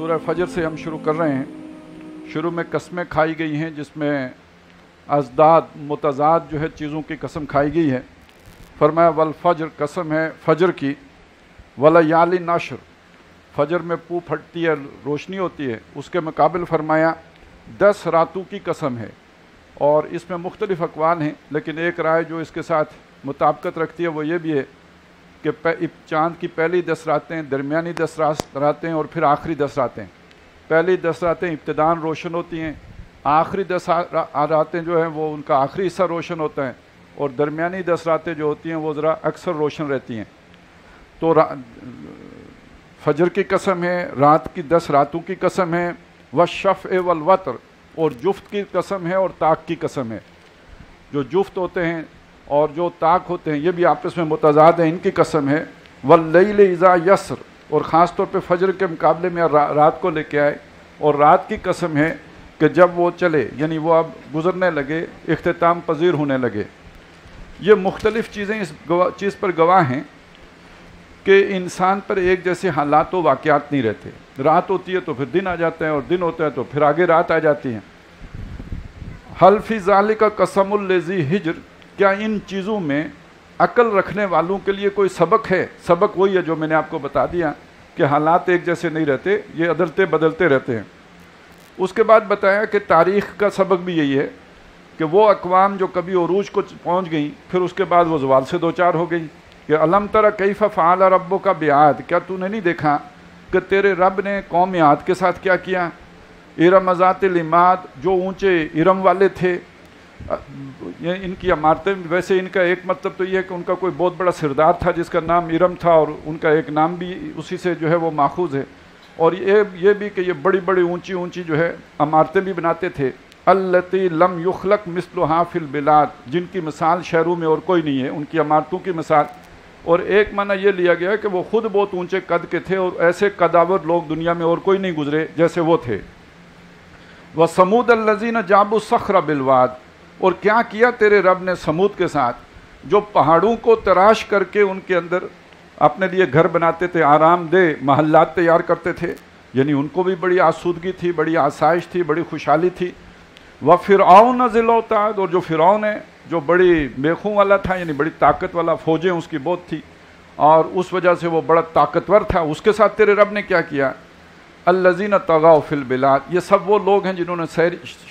سورہ فجر سے ہم شروع کر رہے ہیں۔ شروع میں قسمیں کھائی گئی ہیں جس میں ازداد متضاد جو ہے چیزوں کی قسم کھائی گئی ہے۔ فرمایا والفجر، قسم ہے فجر کی، ولیال نشر، فجر میں پو پھٹتی ہے، روشنی ہوتی ہے، اس کے مقابل فرمایا 10 راتوں کی قسم ہے۔ اور اس میں مختلف اقوال ہیں، لیکن ایک رائے جو اس کے ساتھ مطابقت رکھتی ہے وہ یہ بھی ہے کہ چاند کی پہلی 10 راتیں، درمیانی 10 راتیں اور پھر آخری 10 راتیں۔ پہلی 10 راتیں ابتداً روشن ہوتی ہیں، آخری 10 راتیں جو ہیں وہ ان کا آخری حصہ روشن ہوتا ہے، اور درمیانی 10 راتیں جو ہوتی ہیں وہ ذرا اکثر روشن رہتی ہیں۔ تو فجر کی قسم ہے، رات کی 10 راتوں کی قسم ہے، والشفع والوتر، اور جفت کی قسم ہے اور طاق کی قسم ہے۔ جو جفت ہوتے ہیں اور جو طاق ہوتے ہیں یہ بھی آپس میں متضاد ہیں، ان کی قسم ہے۔ واللیل اذا یسر، اور خاص طور پہ فجر کے مقابلے میں رات کو لے کے آئے، اور رات کی قسم ہے کہ جب وہ چلے، یعنی وہ اب گزرنے لگے، اختتام پذیر ہونے لگے۔ یہ مختلف چیزیں اس چیز پر گواہ ہیں کہ انسان پر ایک جیسے حالات و واقعات نہیں رہتے۔ رات ہوتی ہے تو پھر دن آ جاتے ہیں، اور دن ہوتا ہے تو پھر آگے رات آ جاتی ہیں۔ حل فی ذالک قسم الذی حجر، کیا ان چیزوں میں عقل رکھنے والوں کے لیے کوئی سبق ہے؟ سبق وہی ہے جو میں نے آپ کو بتا دیا کہ حالات ایک جیسے نہیں رہتے، یہ عدلتے بدلتے رہتے ہیں۔ اس کے بعد بتایا کہ تاریخ کا سبق بھی یہی ہے کہ وہ اقوام جو کبھی عروج کو پہنچ گئیں پھر اس کے بعد وہ زوال سے دوچار ہو گئی۔ کہ الم تر کیف فعل ربک بعاد، کیا تو نے نہیں دیکھا کہ تیرے رب نے قوم عاد کے ساتھ کیا کیا؟ ارم ذات العماد، جو اونچے ارم والے تھے۔ ان کی عمارتیں، ویسے ان کا ایک مطلب تو یہ ہے کہ ان کا کوئی بہت بڑا سردار تھا جس کا نام ارم تھا، اور ان کا ایک نام بھی اسی سے جو ہے وہ ماخوذ ہے۔ اور یہ بھی کہ یہ بڑی بڑی اونچی اونچی جو ہے عمارتیں بھی بناتے تھے۔ التی لم یخلق مثلھا فی البلاد، جن کی مثال شہروں میں اور کوئی نہیں ہے، ان کی عمارتوں کی مثال۔ اور ایک معنی یہ لیا گیا کہ وہ خود بہت اونچے قد کے تھے، اور ایسے قداور لوگ دنیا میں اور کوئی نہیں گزرے جیسے وہ تھے۔ وثمود الذین جابوا الصخر بالواد، اور کیا کیا تیرے رب نے سمود کے ساتھ جو پہاڑوں کو تراش کر کے ان کے اندر اپنے لیے گھر بناتے تھے، آرام دہ محلات تیار کرتے تھے، یعنی ان کو بھی بڑی آسودگی تھی، بڑی آسائش تھی، بڑی خوشحالی تھی۔ وفرعون ذی الاوتاد، اور جو فرعون ہے جو بڑی میخوں والا تھا، یعنی بڑی طاقت والا، فوجیں اس کی بہت تھی اور اس وجہ سے وہ بڑا طاقتور تھا، اس کے ساتھ تیرے رب نے کیا کیا؟ الذین طغوا فی البلاد، یہ سب وہ لوگ ہیں جنہوں نے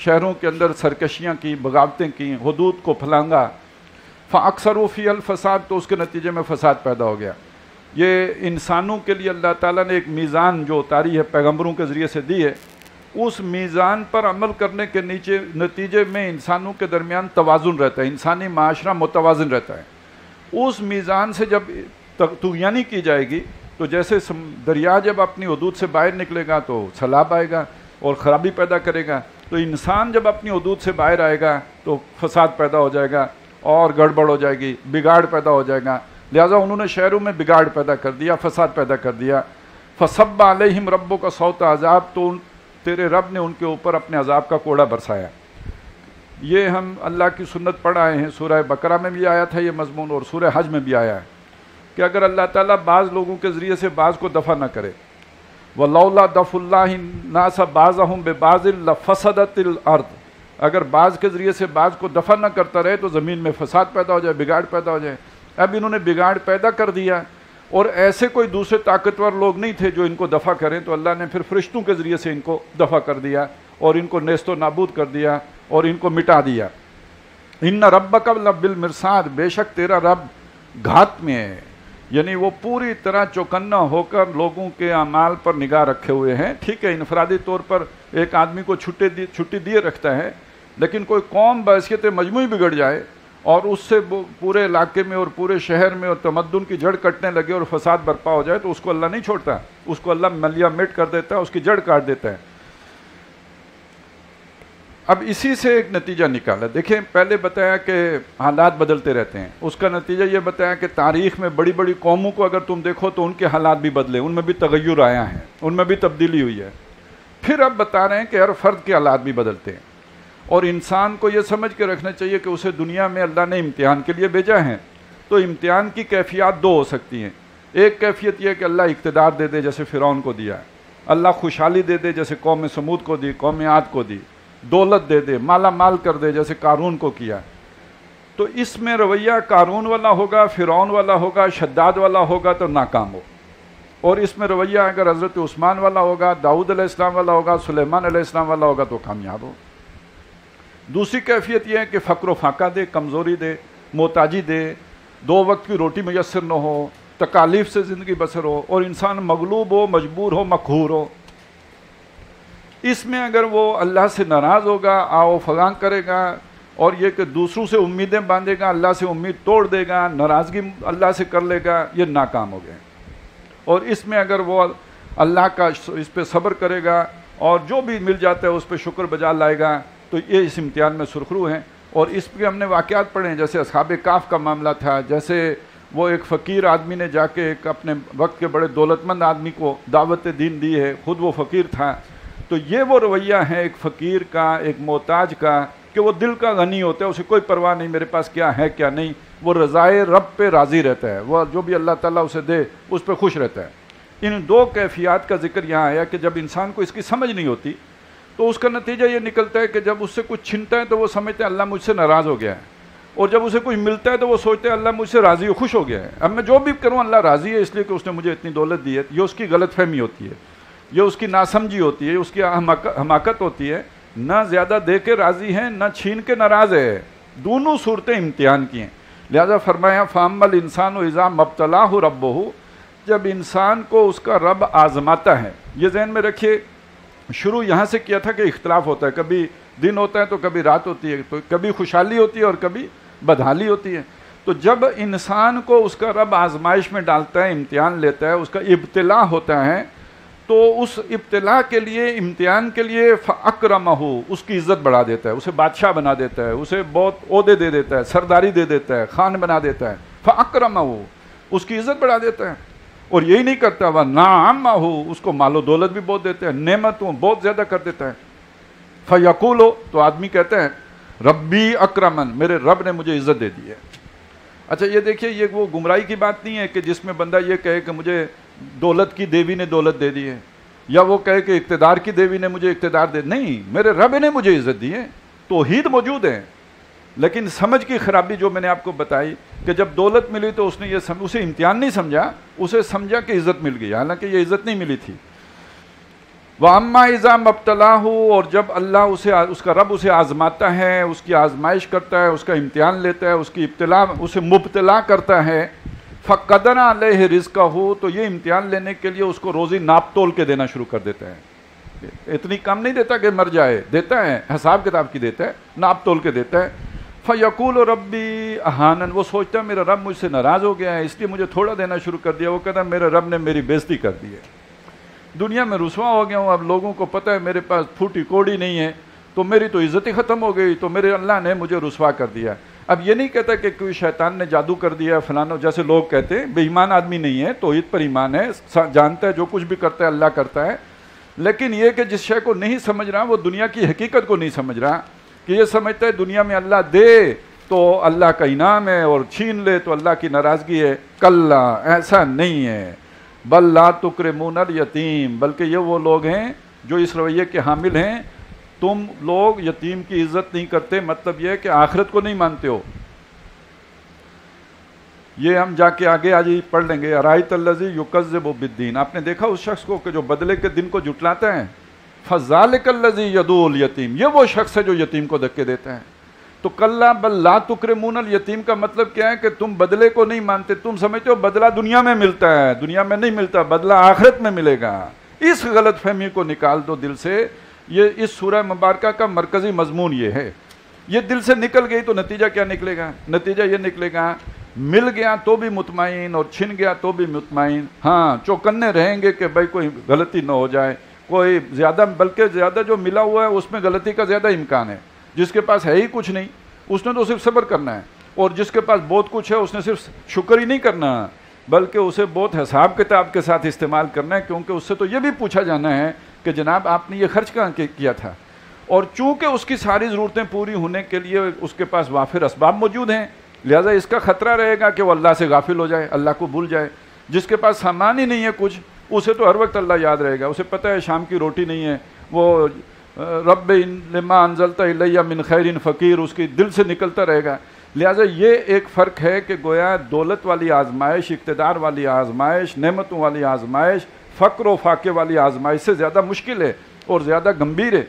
شہروں کے اندر سرکشیاں کی، بغاوتیں کی، حدود کو پھلانگا۔ فاکثروا فی الفساد، تو اس کے نتیجے میں فساد پیدا ہو گیا۔ یہ انسانوں کے لیے اللہ تعالیٰ نے ایک میزان جو اتاری ہے، پیغمبروں کے ذریعے سے دی ہے، اس میزان پر عمل کرنے کے نتیجے میں انسانوں کے درمیان توازن رہتا ہے، انسانی معاشرہ متوازن رہتا ہے۔ اس میزان سے جب طغیانی کی جائے گی تو جیسے دریا جب اپنی حدود سے باہر نکلے گا تو سیلاب آئے گا اور خرابی پیدا کرے گا، تو انسان جب اپنی حدود سے باہر آئے گا تو فساد پیدا ہو جائے گا اور گڑبڑ ہو جائے گی، بگاڑ پیدا ہو جائے گا۔ لہٰذا انہوں نے شہروں میں بگاڑ پیدا کر دیا، فساد پیدا کر دیا۔ فصب علیہم ربک صوت عذاب، تو تیرے رب نے ان کے اوپر اپنے عذاب کا کوڑا برسایا۔ یہ ہم اللہ کی سنت پڑھ آئے ہیں، سورہ بقرہ میں بھی آیا تھا یہ مضمون، اور سورہ حج میں بھی آیا ہے کہ اگر اللہ تعالیٰ بعض لوگوں کے ذریعے سے بعض کو دفع نہ کرے، وَلَوْلَا دَفْعُ اللَّهِ النَّاسَ بَعْضَهُمْ بِبَعْضٍ لَفَسَدَتِ الْأَرْضُ، اگر بعض کے ذریعے سے بعض کو دفع نہ کرتا رہے تو زمین میں فساد پیدا ہو جائے، بگاڑ پیدا ہو جائے۔ اب انہوں نے بگاڑ پیدا کر دیا، اور ایسے کوئی دوسرے طاقتور لوگ نہیں تھے جو ان کو دفع کریں، تو اللہ نے پھر فرشتوں کے ذریعے سے ان کو دفع کر دیا اور ان کو نیست و نابود کر دیا اور ان کو مٹا دیا۔ ان ربک بالمرصاد، بے شک تیرا رب گھات میں ہے، یعنی وہ پوری طرح چوکنا ہو کر لوگوں کے اعمال پر نگاہ رکھے ہوئے ہیں۔ ٹھیک ہے، انفرادی طور پر ایک آدمی کو چھٹی دیے رکھتا ہے، لیکن کوئی قوم بحیثیت مجموعی بگڑ جائے اور اس سے پورے علاقے میں اور پورے شہر میں اور تمدن کی جڑ کٹنے لگے اور فساد برپا ہو جائے تو اس کو اللہ نہیں چھوڑتا، اس کو اللہ ملیا مٹ کر دیتا ہے، اس کی جڑ کاٹ دیتا ہے۔ اب اسی سے ایک نتیجہ نکالا، دیکھیں پہلے بتایا کہ حالات بدلتے رہتے ہیں، اس کا نتیجہ یہ بتایا کہ تاریخ میں بڑی بڑی قوموں کو اگر تم دیکھو تو ان کے حالات بھی بدلے، ان میں بھی تغیر آیا ہے، ان میں بھی تبدیلی ہوئی ہے۔ پھر اب بتا رہے ہیں کہ ہر فرد کے حالات بھی بدلتے ہیں، اور انسان کو یہ سمجھ کے رکھنا چاہیے کہ اسے دنیا میں اللہ نے امتحان کے لیے بھیجا ہے، تو امتحان کی کیفیات دو ہو سکتی ہیں۔ ایک کیفیت یہ کہ اللہ اقتدار دے دے جیسے فرعون کو دیا ہے، اللہ خوشحالی دے دے جیسے قوم سمود کو دی، قوم عاد کو دی، دولت دے دے، مالا مال کر دے جیسے قارون کو کیا، تو اس میں رویہ قارون والا ہوگا، فرعون والا ہوگا، شداد والا ہوگا تو ناکام ہو، اور اس میں رویہ اگر حضرت عثمان والا ہوگا، داؤد علیہ السلام والا ہوگا، سلیمان علیہ السلام والا ہوگا تو کامیاب ہو۔ دوسری کیفیت یہ ہے کہ فقر و فاقہ دے، کمزوری دے، محتاجی دے، 2 وقت کی روٹی میسر نہ ہو، تکالیف سے زندگی بسر ہو، اور انسان مغلوب ہو، مجبور ہو، مقہور ہو۔ اس میں اگر وہ اللہ سے ناراض ہوگا، آؤ فغاں کرے گا، اور یہ کہ دوسروں سے امیدیں باندھے گا، اللہ سے امید توڑ دے گا، ناراضگی اللہ سے کر لے گا، یہ ناکام ہو گئے۔ اور اس میں اگر وہ اللہ کا اس پہ صبر کرے گا اور جو بھی مل جاتا ہے اس پہ شکر بجا لائے گا تو یہ اس امتحان میں سرخرو ہیں۔ اور اس پہ ہم نے واقعات پڑھے ہیں، جیسے اصحاب کہف کا معاملہ تھا، جیسے وہ ایک فقیر آدمی نے جا کے ایک اپنے وقت کے بڑے دولت مند آدمی کو دعوت دین دی ہے، خود وہ فقیر تھا۔ تو یہ وہ رویہ ہے ایک فقیر کا، ایک محتاج کا، کہ وہ دل کا غنی ہوتا ہے، اسے کوئی پرواہ نہیں میرے پاس کیا ہے کیا نہیں، وہ رضائے رب پہ راضی رہتا ہے، وہ جو بھی اللہ تعالیٰ اسے دے اس پہ خوش رہتا ہے۔ ان 2 کیفیات کا ذکر یہاں آیا کہ جب انسان کو اس کی سمجھ نہیں ہوتی تو اس کا نتیجہ یہ نکلتا ہے کہ جب اس سے کچھ چھنتا ہے تو وہ سمجھتا ہے اللہ مجھ سے ناراض ہو گیا ہے، اور جب اسے کچھ ملتا ہے تو وہ سوچتا ہے اللہ مجھ سے راضی ہو، خوش ہو گیا ہے، اب میں جو بھی کروں اللہ راضی ہے اس لیے کہ اس نے مجھے اتنی دولت دی ہے۔ یہ اس کی غلط فہمی ہوتی ہے، یہ اس کی ناسمجھی ہوتی ہے، اس کی حماقت ہوتی ہے۔ نہ زیادہ دے کے راضی ہے، نہ چھین کے ناراض ہے، دونوں صورتیں امتحان کی ہیں۔ لہذا فرمایا فَأَمَّا الْإِنسَانُ إِذَا مَا ابْتَلَاهُ رَبُّهُ، جب انسان کو اس کا رب آزماتا ہے۔ یہ ذہن میں رکھیے، شروع یہاں سے کیا تھا کہ اختلاف ہوتا ہے، کبھی دن ہوتا ہے تو کبھی رات ہوتی ہے، تو کبھی خوشحالی ہوتی ہے اور کبھی بدحالی ہوتی ہے۔ تو جب انسان کو اس کا رب آزمائش میں ڈالتا ہے، امتحان لیتا ہے، اس کا ابتلا ہوتا ہے، تو اس ابتلا کے لیے، امتحان کے لیے فَأَكْرَمَهُ، اس کی عزت بڑھا دیتا ہے، اسے بادشاہ بنا دیتا ہے، اسے بہت عہدے دے دیتا ہے، سرداری دے دیتا ہے، خان بنا دیتا ہے۔ فَأَكْرَمَهُ، اس کی عزت بڑھا دیتا ہے۔ اور یہی نہیں کرتا، وَنَعَمَهُ، اس کو مال و دولت بھی بہت دیتا ہے، نعمتوں بہت زیادہ کر دیتا ہے۔ فَيَقُولُ، تو آدمی کہتا ہے ربی اکرمن، میرے رب نے مجھے عزت دے دی ہے۔ اچھا یہ دیکھیے، یہ وہ گمراہی کی بات نہیں ہے کہ جس میں بندہ یہ کہے کہ مجھے دولت کی دیوی نے دولت دے دی ہے، یا وہ کہے کہ اقتدار کی دیوی نے مجھے اقتدار دے، نہیں، میرے رب نے مجھے عزت دی ہے۔ توحید موجود ہے، لیکن سمجھ کی خرابی جو میں نے آپ کو بتائی کہ جب دولت ملی تو اس نے یہ اسے امتحان نہیں سمجھا، اسے سمجھا کہ عزت مل گئی، حالانکہ یہ عزت نہیں ملی تھی۔ وَأَمَّا إِذَا مَا ابْتَلَاهُ، اور جب اللہ اس کا رب اسے آزماتا ہے، اس کی آزمائش کرتا ہے، اس کا امتحان لیتا ہے، اس کی ابتلا، اسے مبتلا کرتا ہے، فَقَدَرَ عَلَيْهِ رِزْقَهُ، تو یہ امتحان لینے کے لیے اس کو روزی ناپ تول کے دینا شروع کر دیتا ہے۔ اتنی کم نہیں دیتا کہ مر جائے، دیتا ہے، حساب کتاب کی دیتا ہے، ناپ تول کے دیتا ہے۔ فَيَقُولُ رَبِّي أَهَانَنِ، وہ سوچتا ہے میرا رب مجھ سے ناراض ہو گیا ہے اس لیے مجھے تھوڑا دینا شروع کر دیا۔ وہ کہتا ہے میرے رب نے میری بےزتی کر دی ہے، دنیا میں رسوا ہو گیا ہوں، اب لوگوں کو پتہ ہے میرے پاس پھوٹی کوڑی نہیں ہے، تو میری تو عزت ہی ختم ہو گئی، تو میرے اللہ نے مجھے رسوا کر دیا۔ اب یہ نہیں کہتا کہ کوئی شیطان نے جادو کر دیا فلانو، جیسے لوگ کہتے ہیں، بے ایمان آدمی نہیں ہے، توحید پر ایمان ہے، جانتا ہے جو کچھ بھی کرتا ہے اللہ کرتا ہے، لیکن یہ کہ جس شے کو نہیں سمجھ رہا وہ دنیا کی حقیقت کو نہیں سمجھ رہا، کہ یہ سمجھتا ہے دنیا میں اللہ دے تو اللہ کا انعام ہے اور چھین لے تو اللہ کی ناراضگی ہے۔ کلا، ایسا نہیں ہے، بل لا تکرمون الیتیم، بلکہ یہ وہ لوگ ہیں جو اس رویے کے حامل ہیں، تم لوگ یتیم کی عزت نہیں کرتے، مطلب یہ ہے کہ آخرت کو نہیں مانتے ہو۔ یہ ہم جا کے آگے آج ہی پڑھ لیں گے، ارائیت الذی یکذب بالدین، آپ نے دیکھا اس شخص کو کہ جو بدلے کے دن کو جھٹلاتا ہے، فذالک الذی یدعو الیتیم، یہ وہ شخص ہے جو یتیم کو دھکے دیتا ہے۔ تو کلا بل لا تکرمون الیتیم کا مطلب کیا ہے کہ تم بدلے کو نہیں مانتے، تم سمجھتے ہو بدلہ دنیا میں ملتا ہے، دنیا میں نہیں ملتا، بدلہ آخرت میں ملے گا۔ اس غلط فہمی کو نکال دو دل سے۔ یہ اس سورہ مبارکہ کا مرکزی مضمون یہ ہے، یہ دل سے نکل گئی تو نتیجہ کیا نکلے گا؟ نتیجہ یہ نکلے گا مل گیا تو بھی مطمئن اور چھن گیا تو بھی مطمئن، ہاں چوکنے رہیں گے کہ بھائی کوئی غلطی نہ ہو جائے، کوئی زیادہ، بلکہ زیادہ جو ملا ہوا ہے اس میں غلطی کا زیادہ امکان ہے۔ جس کے پاس ہے ہی کچھ نہیں اس نے تو صرف صبر کرنا ہے، اور جس کے پاس بہت کچھ ہے اس نے صرف شکر ہی نہیں کرنا بلکہ اسے بہت حساب کتاب کے ساتھ استعمال کرنا ہے، کیونکہ اس سے تو یہ بھی پوچھا جانا ہے کہ جناب آپ نے یہ خرچ کہاں کیا تھا، اور چونکہ اس کی ساری ضرورتیں پوری ہونے کے لیے اس کے پاس وافر اسباب موجود ہیں، لہذا اس کا خطرہ رہے گا کہ وہ اللہ سے غافل ہو جائے، اللہ کو بھول جائے۔ جس کے پاس سامان ہی نہیں ہے کچھ، اسے تو ہر وقت اللہ یاد رہے گا، اسے پتہ ہے شام کی روٹی نہیں ہے، وہ رب لما انزلت الی من خیر فقیر اس کی دل سے نکلتا رہے گا۔ لہٰذا یہ ایک فرق ہے کہ گویا دولت والی آزمائش، اقتدار والی آزمائش، نعمتوں والی آزمائش فقر و فاقے والی آزمائش سے زیادہ مشکل ہے اور زیادہ گمبھیر ہے۔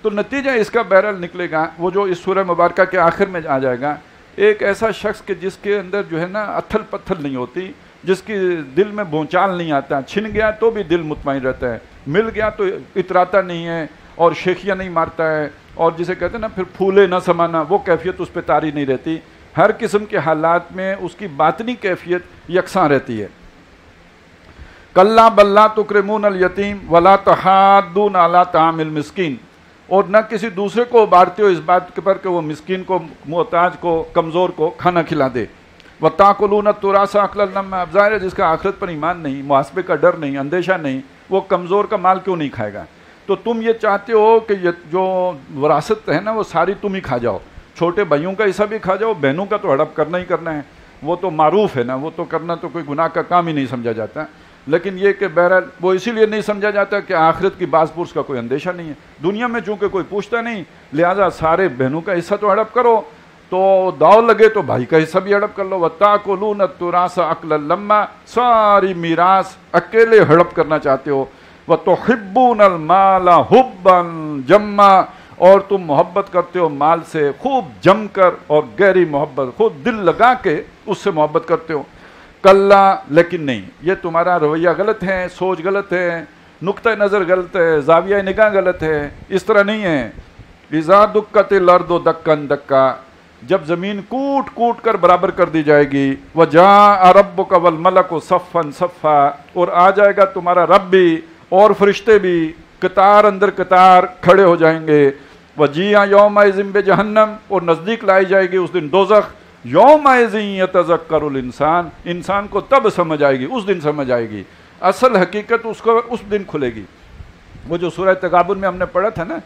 تو نتیجہ اس کا بہرحال نکلے گا وہ جو اس سورہ مبارکہ کے آخر میں آ جائے گا، ایک ایسا شخص کہ جس کے اندر جو ہے نا اتھل پتھل نہیں ہوتی، جس کی دل میں بھونچال نہیں آتا، چھن گیا تو بھی دل مطمئن رہتا ہے، مل گیا تو اتراتا نہیں ہے اور شیخیاں نہیں مارتا ہے، اور جسے کہتے ہیں نا پھر پھولے نہ سمانا، وہ کیفیت اس پہ طاری نہیں رہتی۔ ہر قسم کے حالات میں اس کی باطنی کیفیت یکساں رہتی ہے۔ کلا بل لا تکرمون الیتیم ولا تحاضون علی طعام المسکین، اور نہ کسی دوسرے کو ابھارتے ہو اس بات کے پر کہ وہ مسکین کو، محتاج کو، کمزور کو کھانا کھلا دے۔ وَتَأْكُلُونَ التُّرَاثَ أَكْلًا لَمًّا، اب ظاہر ہے جس کا آخرت پر ایمان نہیں، محاسبے کا ڈر نہیں، اندیشہ نہیں، وہ کمزور کا مال کیوں نہیں کھائے گا؟ تو تم یہ چاہتے ہو کہ یہ جو وراثت ہے نا وہ ساری تم ہی کھا جاؤ، چھوٹے بھائیوں کا حصہ بھی کھا جاؤ، بہنوں کا تو ہڑپ کرنا ہی کرنا ہے، وہ تو معروف ہے نا، وہ تو کرنا تو کوئی گناہ کا کام ہی نہیں سمجھا جاتا۔ لیکن یہ کہ بہرحال وہ اسی لیے نہیں سمجھا جاتا کہ آخرت کی باز پرس کا کوئی اندیشہ نہیں ہے، دنیا میں چونکہ کوئی پوچھتا نہیں، لہٰذا سارے بہنوں کا حصہ تو ہڑپ کرو، تو داؤ لگے تو بھائی کا حصہ بھی ہڑپ کر لو۔ وَتَأْكُلُونَ التُّرَاثَ أَكْلًا لَمًّا، ساری میراث اکیلے ہڑپ کرنا چاہتے ہو۔ وَتُحِبُّونَ الْمَالَ حُبًّا جَمًّا، اور تم محبت کرتے ہو مال سے خوب جم کر اور گہری محبت، خود دل لگا کے اس سے محبت کرتے ہو۔ کلا، لیکن نہیں، یہ تمہارا رویہ غلط ہے، سوچ غلط ہے، نقطہ نظر غلط ہے، زاویہ نگاہ غلط ہے، اس طرح نہیں ہے۔ اذا دکت الارض دکا دکا، جب زمین کوٹ کوٹ کر برابر کر دی جائے گی، وجاء ربک والملک صفا صفا، اور آ جائے گا تمہارا رب بھی اور فرشتے بھی قطار اندر قطار کھڑے ہو جائیں گے۔ وجیء یومئذ بجہنم، اور نزدیک لائی جائے گی اس دن دوزخ۔ یومئذ یتذکر الانسان، انسان کو تب سمجھ آئے گی، اس دن سمجھ آئے گی، اصل حقیقت اس کو اس دن کھلے گی۔ وہ جو سورہ تغابن میں ہم نے پڑھا تھا نا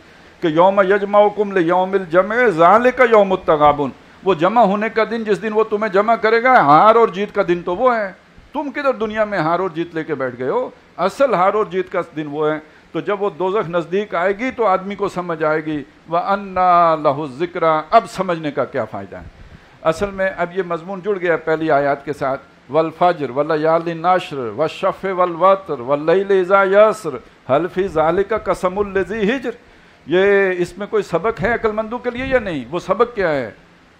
کہ یوم یجمعکم لیوم الجمع ذالک یوم التغابن، وہ جمع ہونے کا دن جس دن وہ تمہیں جمع کرے گا، ہار اور جیت کا دن تو وہ ہے۔ تم کدھر دنیا میں ہار اور جیت لے کے بیٹھ گئے ہو؟ اصل ہار اور جیت کا دن وہ ہے۔ تو جب وہ دوزخ نزدیک آئے گی تو آدمی کو سمجھ آئے گی وَأَنَّا لَهُ الذِّكْرَىٰ، اب سمجھنے کا کیا فائدہ ہے۔ اصل میں اب یہ مضمون جڑ گیا پہلی آیات کے ساتھ، والفجر واللیال العشر والشفع والوتر واللیل اذا یسر هل فی ذلک قسم لذی حجر، یہ اس میں کوئی سبق ہے عقل مندوں کے لیے یا نہیں؟ وہ سبق کیا ہے؟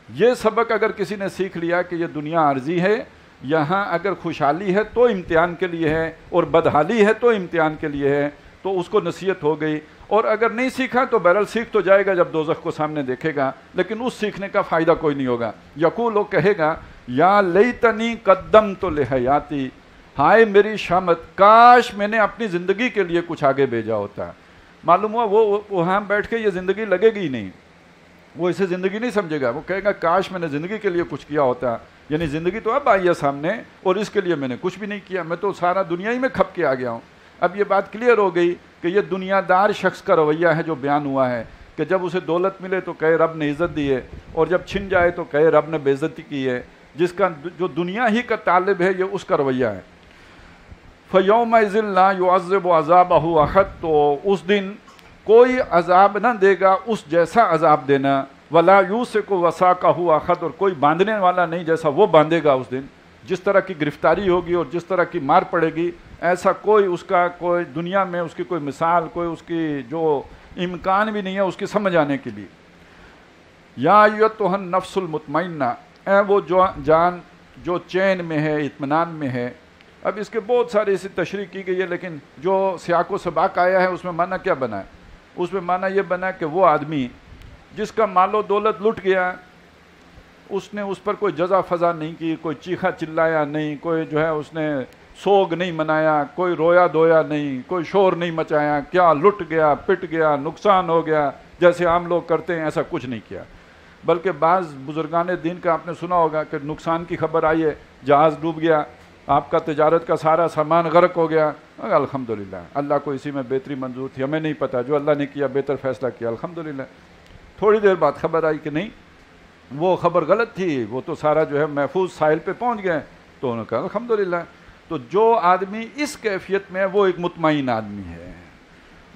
یہ سبق اگر کسی نے سیکھ لیا کہ یہ دنیا عارضی ہے، یہاں اگر خوشحالی ہے تو امتحان کے لیے ہے اور بدحالی ہے تو امتحان کے لیے ہے، تو اس کو نصیحت ہو گئی۔ اور اگر نہیں سیکھا تو بہرحال سیکھ تو جائے گا جب دوزخ کو سامنے دیکھے گا، لیکن اس سیکھنے کا فائدہ کوئی نہیں ہوگا۔ یقول، وہ کہے گا یا لیتنی قدمت لحیاتی، ہائے میری شامت، کاش میں نے اپنی زندگی کے لیے کچھ آگے بھیجا ہوتا۔ معلوم ہوا وہ وہاں بیٹھ کے یہ زندگی لگے گی ہی نہیں، وہ اسے زندگی نہیں سمجھے گا، وہ کہے گا کاش میں نے زندگی کے لیے کچھ کیا ہوتا، یعنی زندگی تو اب آئی ہے سامنے اور اس کے لیے میں نے کچھ بھی نہیں کیا، میں تو سارا دنیا ہی میں کھپ کے آ گیا ہوں۔ اب یہ بات کلیئر ہو گئی کہ یہ دنیا دار شخص کا رویہ ہے جو بیان ہوا ہے کہ جب اسے دولت ملے تو کہے رب نے عزت دی ہے، اور جب چھن جائے تو کہے رب نے بے عزتی کی ہے، جس کا جو دنیا ہی کا طالب ہے یہ اس کا رویہ ہے۔ فَيَوْمَئِذٍ لَا يُعَذِّبُ عَذَابَهُ أَحَدٌ، تو اس دن کوئی عذاب نہ دے گا اس جیسا عذاب دینا، وَلَا يُوثِقُ وَثَاقَهُ أَحَدٌ، اور کوئی باندھنے والا نہیں جیسا وہ باندھے گا اس دن، جس طرح کی گرفتاری ہوگی اور جس طرح کی مار پڑے گی، ایسا کوئی اس کا کوئی دنیا میں اس کی کوئی مثال، کوئی اس کی جو امکان بھی نہیں ہے اس کی سمجھ آنے کے لیے۔ یا ایتھا النفس المطمئنہ، اے وہ جان جو چین میں ہے، اطمینان میں ہے۔ اب اس کے بہت سارے اسی تشریح کی گئی ہے، لیکن جو سیاق و سباق آیا ہے اس میں معنی کیا بنا ہے؟ اس میں معنی یہ بنا کہ وہ آدمی جس کا مال و دولت لٹ گیا، اس نے اس پر کوئی جزا فضا نہیں کی، کوئی چیخا چلایا نہیں، کوئی جو ہے اس نے سوگ نہیں منایا، کوئی رویا دھویا نہیں، کوئی شور نہیں مچایا، کیا لٹ گیا، پٹ گیا، نقصان ہو گیا جیسے عام لوگ کرتے ہیں، ایسا کچھ نہیں کیا۔ بلکہ بعض بزرگان دین کا آپ نے سنا ہوگا کہ نقصان کی خبر آئی ہے، جہاز ڈوب گیا، آپ کا تجارت کا سارا سامان غرق ہو گیا، الحمدللہ اللہ کو اسی میں بہتری منظور تھی، ہمیں نہیں پتہ، جو اللہ نے کیا بہتر فیصلہ کیا، الحمدللہ۔ تھوڑی دیر بعد خبر آئی کہ نہیں، وہ خبر غلط تھی، وہ تو سارا جو ہے محفوظ ساحل پہ پہنچ گئے، تو انہوں نے کہا الحمدللہ۔ تو جو آدمی اس کیفیت میں ہے وہ ایک مطمئن آدمی ہے.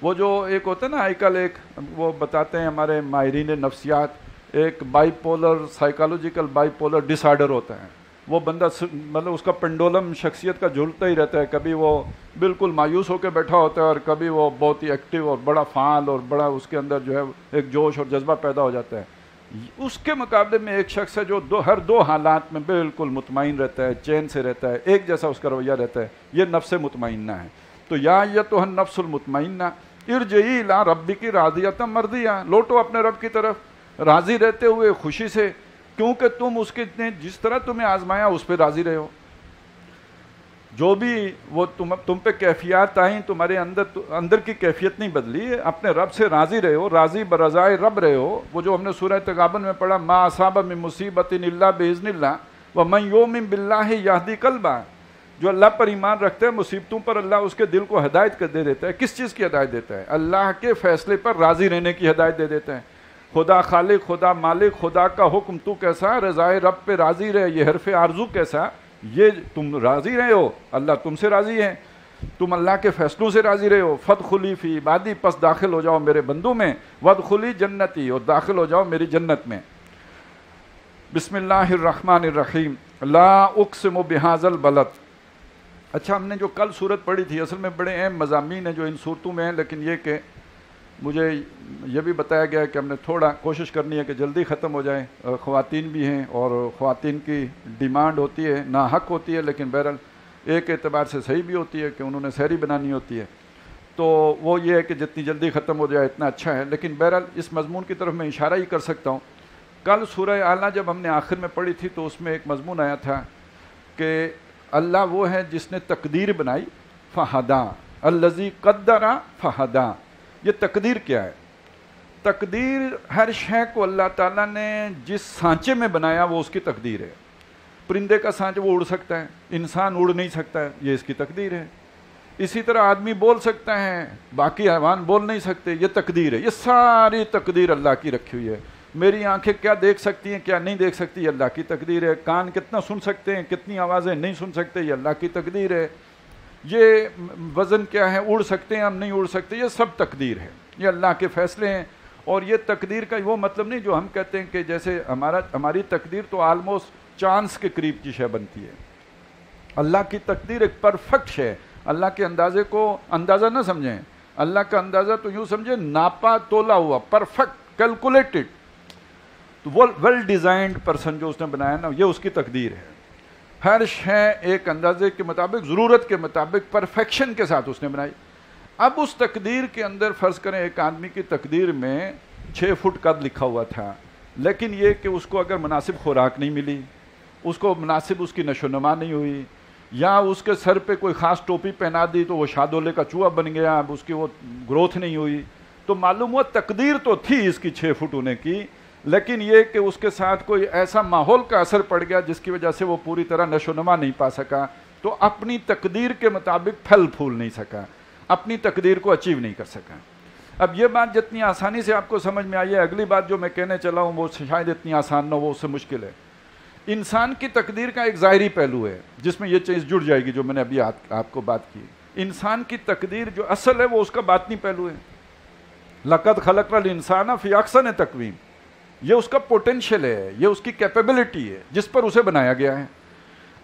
وہ جو ایک ہوتا ہے نا آج کل ایک وہ بتاتے ہیں ہمارے ماہرین نفسیات، ایک bipolar psychological bipolar disorder ہوتا ہے. وہ بندہ مطلب اس کا پنڈولم شخصیت کا جھولتا ہی رہتا ہے، کبھی وہ بالکل مایوس ہو کے بیٹھا ہوتا ہے اور کبھی وہ بہت ہی ایکٹیو اور بڑا فعال اور بڑا اس کے اندر جو ہے ایک جوش اور جذبہ پیدا ہو جاتا ہے. اس کے مقابلے میں ایک شخص ہے جو ہر دو حالات میں بالکل مطمئن رہتا ہے، چین سے رہتا ہے، ایک جیسا اس کا رویہ رہتا ہے. یہ نفس مطمئنہ ہے. تو یا ایتھا النفس المطمئنہ ارجعی الی ربک راضیۃ مرضیہ، لوٹو اپنے رب کی طرف راضی رہتے ہوئے خوشی سے، کیونکہ تم اس کے جس طرح تمہیں آزمایا اس پہ راضی رہے ہو. جو بھی وہ تم پہ کیفیات آئیں تمہارے اندر کی کیفیت نہیں بدلی، اپنے رب سے راضی رہے ہو، راضی برضائے رب رہے ہو. وہ جو ہم نے سورہ تغابن میں پڑھا، ما اصاب من مصیبت الا باذن اللہ ومن یؤمن باللہ یہدی قلبہ، جو اللہ پر ایمان رکھتے ہیں مصیبتوں پر اللہ اس کے دل کو ہدایت کر دے دیتا ہے. کس چیز کی ہدایت دیتا ہے؟ اللہ کے فیصلے پر راضی رہنے کی ہدایت دے دیتا ہے. خدا خالق، خدا مالک، خدا کا حکم تو کیسا، رضائے رب پہ راضی رہے، یہ حرف آرزو کیسا، یہ تم راضی رہے ہو، اللہ تم سے راضی ہے، تم اللہ کے فیصلوں سے راضی رہے ہو. فادخلی فی عبادی، پس داخل ہو جاؤ میرے بندوں میں، وادخلی جنتی، اور داخل ہو جاؤ میری جنت میں. بسم اللہ الرحمن الرحیم. لا اقسم بہذا البلد. اچھا، ہم نے جو کل صورت پڑھی تھی اصل میں بڑے اہم مضامین ہیں جو ان صورتوں میں ہیں، لیکن یہ کہ مجھے یہ بھی بتایا گیا کہ ہم نے تھوڑا کوشش کرنی ہے کہ جلدی ختم ہو جائے. خواتین بھی ہیں اور خواتین کی ڈیمانڈ ہوتی ہے، ناحق ہوتی ہے، لیکن بہرحال ایک اعتبار سے صحیح بھی ہوتی ہے کہ انہوں نے سحری بنانی ہوتی ہے. تو وہ یہ ہے کہ جتنی جلدی ختم ہو جائے اتنا اچھا ہے. لیکن بہرحال اس مضمون کی طرف میں اشارہ ہی کر سکتا ہوں. کل سورہ اعلیٰ جب ہم نے آخر میں پڑھی تھی تو اس میں ایک مضمون آیا تھا کہ اللہ وہ ہے جس نے تقدیر بنائی، فہدا الذی قدر فہدا. یہ تقدیر کیا ہے؟ تقدیر ہر شے کو اللہ تعالیٰ نے جس سانچے میں بنایا وہ اس کی تقدیر ہے. پرندے کا سانچہ وہ اڑ سکتا ہے، انسان اڑ نہیں سکتا ہے، یہ اس کی تقدیر ہے. اسی طرح آدمی بول سکتا ہے، باقی حیوان بول نہیں سکتے، یہ تقدیر ہے. یہ ساری تقدیر اللہ کی رکھی ہوئی ہے. میری آنکھیں کیا دیکھ سکتی ہیں کیا نہیں دیکھ سکتی، یہ اللہ کی تقدیر ہے. کان کتنا سن سکتے ہیں کتنی آوازیں نہیں سن سکتے، یہ اللہ کی تقدیر ہے. یہ وزن کیا ہے، اڑ سکتے ہیں ہم نہیں اڑ سکتے، یہ سب تقدیر ہے. یہ اللہ کے فیصلے ہیں. اور یہ تقدیر کا وہ مطلب نہیں جو ہم کہتے ہیں کہ جیسے ہماری تقدیر تو آلموسٹ چانس کے قریب کی شے بنتی ہے. اللہ کی تقدیر ایک پرفیکٹ شے. اللہ کے اندازے کو اندازہ نہ سمجھیں، اللہ کا اندازہ تو یوں سمجھیں ناپا تولا ہوا، پرفیکٹ کیلکولیٹڈ. تو وہ ویل ڈیزائنڈ پرسن جو اس نے بنایا نا، یہ اس کی تقدیر ہے. ہر شے ایک اندازے کے مطابق، ضرورت کے مطابق، پرفیکشن کے ساتھ اس نے بنائی. اب اس تقدیر کے اندر فرض کریں ایک آدمی کی تقدیر میں 6 فٹ قد لکھا ہوا تھا، لیکن یہ کہ اس کو اگر مناسب خوراک نہیں ملی، اس کو مناسب اس کی نشو و نما نہیں ہوئی، یا اس کے سر پہ کوئی خاص ٹوپی پہنا دی تو وہ شادولے کا چوہا بن گیا، اب اس کی وہ گروتھ نہیں ہوئی، تو معلوم ہوا تقدیر تو تھی اس کی 6 فٹ ہونے کی، لیکن یہ کہ اس کے ساتھ کوئی ایسا ماحول کا اثر پڑ گیا جس کی وجہ سے وہ پوری طرح نشو و نما نہیں پا سکا، تو اپنی تقدیر کے مطابق پھل پھول نہیں سکا، اپنی تقدیر کو اچیو نہیں کر سکا. اب یہ بات جتنی آسانی سے آپ کو سمجھ میں آئی ہے، اگلی بات جو میں کہنے چلا ہوں وہ شاید اتنی آسان نہ ہو، وہ اس سے مشکل ہے. انسان کی تقدیر کا ایک ظاہری پہلو ہے جس میں یہ چیز جڑ جائے گی جو میں نے ابھی آپ کو بات کی. انسان کی تقدیر جو اصل ہے وہ اس کا باطنی پہلو ہے. لقد خلقنا الانسان فی احسن تقویم، یہ اس کا پوٹینشیل ہے، یہ اس کی کیپیبلٹی ہے جس پر اسے بنایا گیا ہے.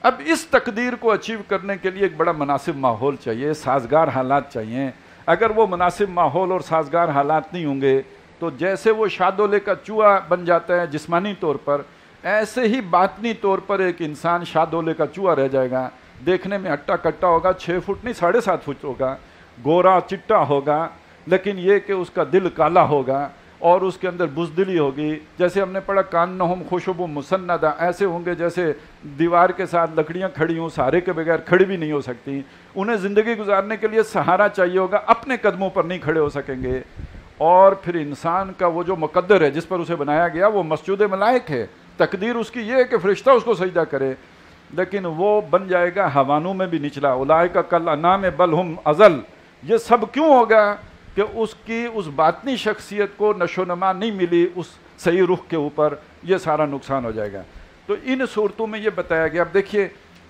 اب اس تقدیر کو اچیو کرنے کے لیے ایک بڑا مناسب ماحول چاہیے، سازگار حالات چاہیے. اگر وہ مناسب ماحول اور سازگار حالات نہیں ہوں گے تو جیسے وہ شادولے کا چوہا بن جاتا ہے جسمانی طور پر، ایسے ہی باطنی طور پر ایک انسان شادولے کا چوہا رہ جائے گا. دیکھنے میں ہٹا کٹا ہوگا، 6 فٹ نہیں 7.5 فٹ ہوگا، گورا چٹا ہوگا، لیکن یہ کہ اس کا دل کالا ہوگا اور اس کے اندر بزدلی ہوگی. جیسے ہم نے پڑھا کانہم خشب مسندہ، ایسے ہوں گے جیسے دیوار کے ساتھ لکڑیاں کھڑی ہوں، سہارے کے بغیر کھڑی بھی نہیں ہو سکتی. انہیں زندگی گزارنے کے لیے سہارا چاہیے ہوگا، اپنے قدموں پر نہیں کھڑے ہو سکیں گے. اور پھر انسان کا وہ جو مقدر ہے جس پر اسے بنایا گیا وہ مسجود ملائک ہے. تقدیر اس کی یہ ہے کہ فرشتہ اس کو سجدہ کرے، لیکن وہ بن جائے گا حیوانوں میں بھی نچلا. اولئک کالانعام بل ہم اضل. یہ سب کیوں ہوگا کہ اس کی اس باطنی شخصیت کو نشو و نما نہیں ملی اس صحیح رخ کے اوپر، یہ سارا نقصان ہو جائے گا. تو ان صورتوں میں یہ بتایا گیا. اب دیکھیے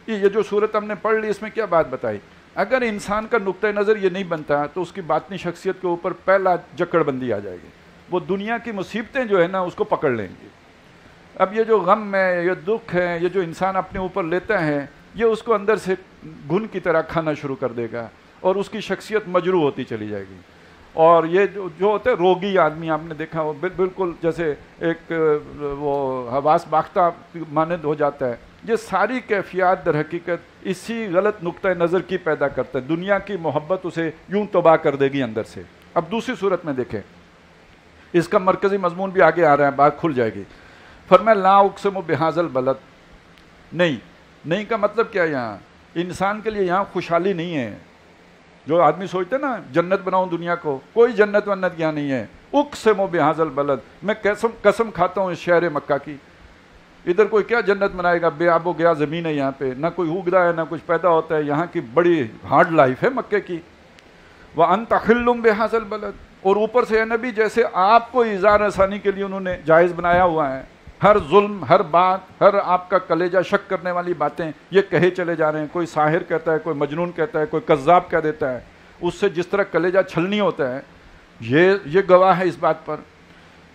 یہ جو صورت ہم نے پڑھ لی اس میں کیا بات بتائی؟ اگر انسان کا نقطہ نظر یہ نہیں بنتا تو اس کی باطنی شخصیت کے اوپر پہلا جکڑ بندی آ جائے گی، وہ دنیا کی مصیبتیں جو ہے نا اس کو پکڑ لیں گی۔ اب یہ جو غم ہے، یہ دکھ ہے، یہ جو انسان اپنے اوپر لیتا ہے، یہ اس کو اندر سے گھن کی طرح کھانا شروع کر دے گا اور اس کی شخصیت مجروح ہوتی چلی جائے گی۔ اور یہ جو ہوتا ہے روگی آدمی، آپ نے دیکھا وہ بالکل جیسے ایک وہ حواس باختہ مانند ہو جاتا ہے۔ یہ ساری کیفیات در حقیقت اسی غلط نقطہ نظر کی پیدا کرتا ہے، دنیا کی محبت اسے یوں تباہ کر دے گی اندر سے۔ اب دوسری صورت میں دیکھیں، اس کا مرکزی مضمون بھی آگے آ رہا ہے، بات کھل جائے گی۔ فرمایا لا اقسم بہذا البلد، نہیں کا مطلب کیا ہے؟ یہاں انسان کے لیے یہاں خوشحالی نہیں ہے۔ جو آدمی سوچتے نا جنت بناؤں دنیا کو، کوئی جنت ونت یہاں نہیں ہے۔ اقسم بہذا البلد، میں قسم کھاتا ہوں اس شہر مکہ کی، ادھر کوئی کیا جنت بنائے گا؟ بے آب و گیا زمین ہے یہاں پہ، نہ کوئی اگتا ہے نہ کچھ پیدا ہوتا ہے، یہاں کی بڑی ہارڈ لائف ہے مکے کی۔ وَأَنْتَ حِلٌّ بِهَذَا الْبَلَدِ، اور اوپر سے اے نبی جیسے آپ کو اظہار آسانی کے لیے انہوں نے جائز بنایا ہوا ہے، ہر ظلم، ہر بات، ہر آپ کا کلیجہ شک کرنے والی باتیں یہ کہے چلے جا رہے ہیں۔ کوئی ساحر کہتا ہے، کوئی مجنون کہتا ہے، کوئی کذاب کہہ دیتا ہے، اس سے جس طرح کلیجہ چھلنی ہوتا ہے، یہ گواہ ہے اس بات پر۔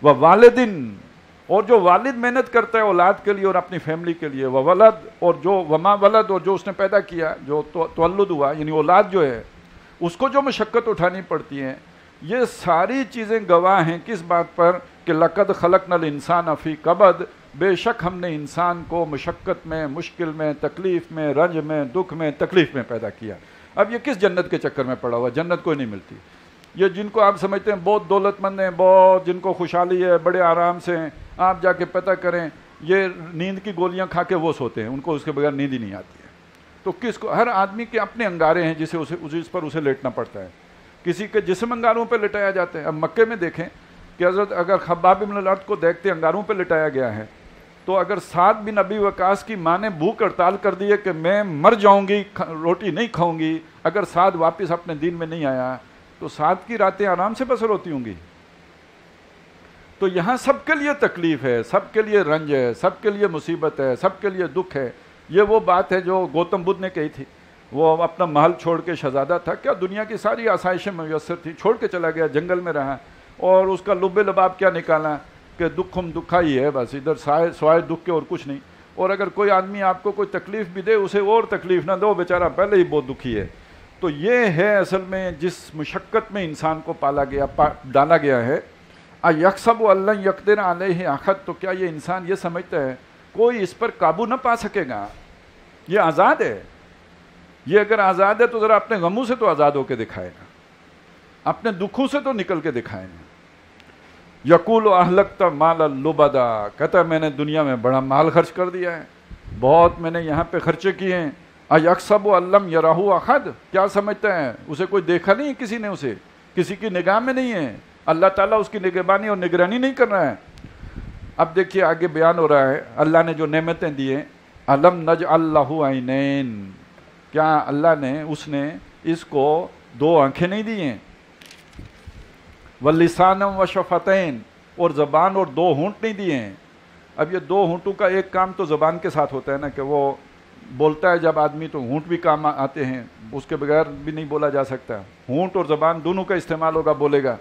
وَوَالِدٍ، اور جو والد محنت کرتا ہے اولاد کے لیے اور اپنی فیملی کے لیے، وَوَلَد، اور جو وما ولد، اور جو اس نے پیدا کیا، جو تولد ہوا یعنی اولاد جو ہے اس کو جو مشقت اٹھانی پڑتی ہے، یہ ساری چیزیں گواہ ہیں کس بات پر کہ لقد خلقنا الانسان فی کبد، بے شک ہم نے انسان کو مشقت میں، مشکل میں، تکلیف میں، رنج میں، دکھ میں، تکلیف میں پیدا کیا۔ اب یہ کس جنت کے چکر میں پڑا ہوا؟ جنت کوئی نہیں ملتی۔ یہ جن کو آپ سمجھتے ہیں بہت دولت مند ہیں، بہت جن کو خوشحالی ہے، بڑے آرام سے ہیں، آپ جا کے پتہ کریں یہ نیند کی گولیاں کھا کے وہ سوتے ہیں، ان کو اس کے بغیر نیند ہی نہیں آتی ہے۔ تو کس کو؟ ہر آدمی کے اپنے انگارے ہیں جس پر اسے لیٹنا پڑتا ہے، کسی کے جسم انگاروں پہ لٹایا جاتا ہے۔ اب مکے میں دیکھیں کہ حضرت اگر خباب بن الارت کو دیکھتے انگاروں پہ لٹایا گیا ہے، تو اگر سعد بن ابی وقاص کی ماں نے بھوک ہڑتال کر دی ہے کہ میں مر جاؤں گی، روٹی نہیں کھاؤں گی، اگر سعد واپس اپنے دین میں نہیں آیا تو سعد کی راتیں آرام سے بسر ہوتی ہوں گی۔ تو یہاں سب کے لیے تکلیف ہے، سب کے لیے رنج ہے، سب کے لیے مصیبت ہے، سب کے لیے دکھ ہے۔ یہ وہ بات ہے جو گوتم بدھ نے کہی تھی، وہ اپنا محل چھوڑ کے شہزادہ تھا، کیا دنیا کی ساری آسائشیں میسر تھی، چھوڑ کے چلا گیا، جنگل میں رہا، اور اس کا لب لباب کیا نکالا کہ دکھم دکھا ہی ہے، بس ادھر سوائے دکھ کے اور کچھ نہیں۔ اور اگر کوئی آدمی آپ کو کوئی تکلیف بھی دے، اسے اور تکلیف نہ دو، بیچارہ پہلے ہی بہت دکھی ہے۔ تو یہ ہے اصل میں جس مشقت میں انسان کو ڈالا گیا ہے۔ اَيَحْسَبُ أَن لَّن يَقْدِرَ عَلَيْهِ أَحَدٌ، تو کیا یہ انسان یہ سمجھتا ہے کوئی اس پر قابو نہ پا سکے گا؟ یہ آزاد ہے، یہ اگر آزاد ہے تو ذرا اپنے غموں سے تو آزاد ہو کے دکھائے گا، اپنے دکھوں سے تو نکل کے دکھائے گا۔ یقول اہلکت مالا لبدا، کہتا ہے میں نے دنیا میں بڑا مال خرچ کر دیا ہے، بہت میں نے یہاں پہ خرچے کیے ہیں۔ ایحسب ان لم یرہ احد، کیا سمجھتا ہے اسے کوئی دیکھا نہیں، کسی نے اسے کسی کی نگاہ میں نہیں ہے، اللہ تعالیٰ اس کی نگہبانی اور نگرانی نہیں کر رہا ہے۔ اب دیکھیے آگے بیان ہو رہا ہے اللہ نے جو نعمتیں دی ہیں، الم نجعل لہ عینین، کیا اللہ نے اس کو دو آنکھیں نہیں دی ہیں، وَلِسَانًا وَشَفَتَيْن، اور زبان اور دو ہونٹ نہیں دیے ہیں۔ اب یہ دو ہونٹوں کا ایک کام تو زبان کے ساتھ ہوتا ہے نا، کہ وہ بولتا ہے جب آدمی تو ہونٹ بھی کام آتے ہیں، اس کے بغیر بھی نہیں بولا جا سکتا، ہونٹ اور زبان دونوں کا استعمال ہوگا، بولے گا۔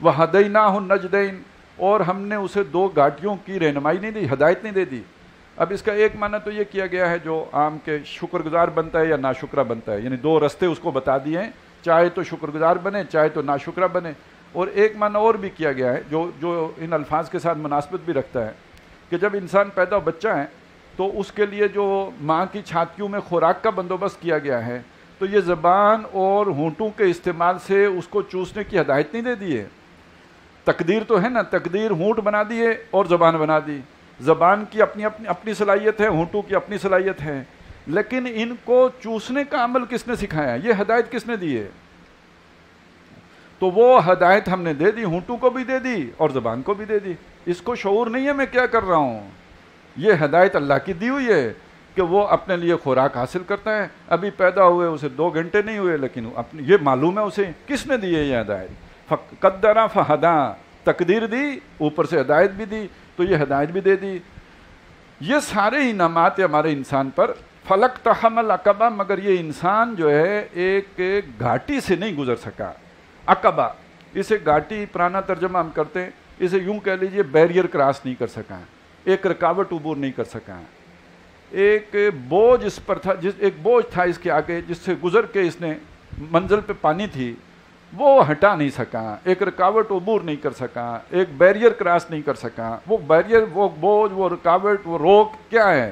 وَهَدَيْنَاهُ النَّجْدَيْن، اور ہم نے اسے دو گھاٹیوں کی رہنمائی نہیں دی، ہدایت نہیں دے دی۔ اب اس کا ایک معنی تو یہ کیا گیا ہے جو عام کے شکر گزار بنتا ہے یا ناشکرہ بنتا ہے، یعنی دو رستے اس کو بتا دیے ہیں، چاہے تو شکر گزار بنے چاہے تو ناشکرہ بنے۔ اور ایک معنی اور بھی کیا گیا ہے جو ان الفاظ کے ساتھ مناسبت بھی رکھتا ہے کہ جب انسان پیدا ہو بچہ ہے تو اس کے لیے جو ماں کی چھاتیوں میں خوراک کا بندوبست کیا گیا ہے، تو یہ زبان اور ہونٹوں کے استعمال سے اس کو چوسنے کی ہدایت نہیں دے دی ہے۔ تقدیر تو ہے نا، تقدیر ہونٹ بنا دیے اور زبان بنا دی، زبان کی اپنی صلاحیت ہے، ہونٹوں کی اپنی صلاحیت ہے، لیکن ان کو چوسنے کا عمل کس نے سکھایا، یہ ہدایت کس نے دی ہے؟ تو وہ ہدایت ہم نے دے دی، ہونٹوں کو بھی دے دی اور زبان کو بھی دے دی۔ اس کو شعور نہیں ہے میں کیا کر رہا ہوں، یہ ہدایت اللہ کی دی ہوئی ہے کہ وہ اپنے لیے خوراک حاصل کرتا ہے۔ ابھی پیدا ہوئے اسے 2 گھنٹے نہیں ہوئے، لیکن یہ معلوم ہے اسے کس نے دی ہے یہ ہدایت۔ قدر فہدا، تقدیر دی، اوپر سے ہدایت بھی دی، تو یہ ہدایت بھی دے دی۔ یہ سارے انعامات ہمارے انسان پر۔ فلک تحمل عقبہ، مگر یہ انسان جو ہے ایک گھاٹی سے نہیں گزر سکا. عقبہ اسے گھاٹی پرانا ترجمہ ہم کرتے ہیں، اسے یوں کہہ لیجئے بیریئر کراس نہیں کر سکا، ایک رکاوٹ عبور نہیں کر سکا. ایک بوجھ اس پر تھا، ایک بوجھ تھا اس کے آگے جس سے گزر کے اس نے منزل پہ پانی تھی وہ ہٹا نہیں سکا، ایک رکاوٹ عبور نہیں کر سکا، ایک بیریئر کراس نہیں کر سکا. وہ بیریئر، وہ بوجھ، وہ رکاوٹ، وہ روک کیا ہے؟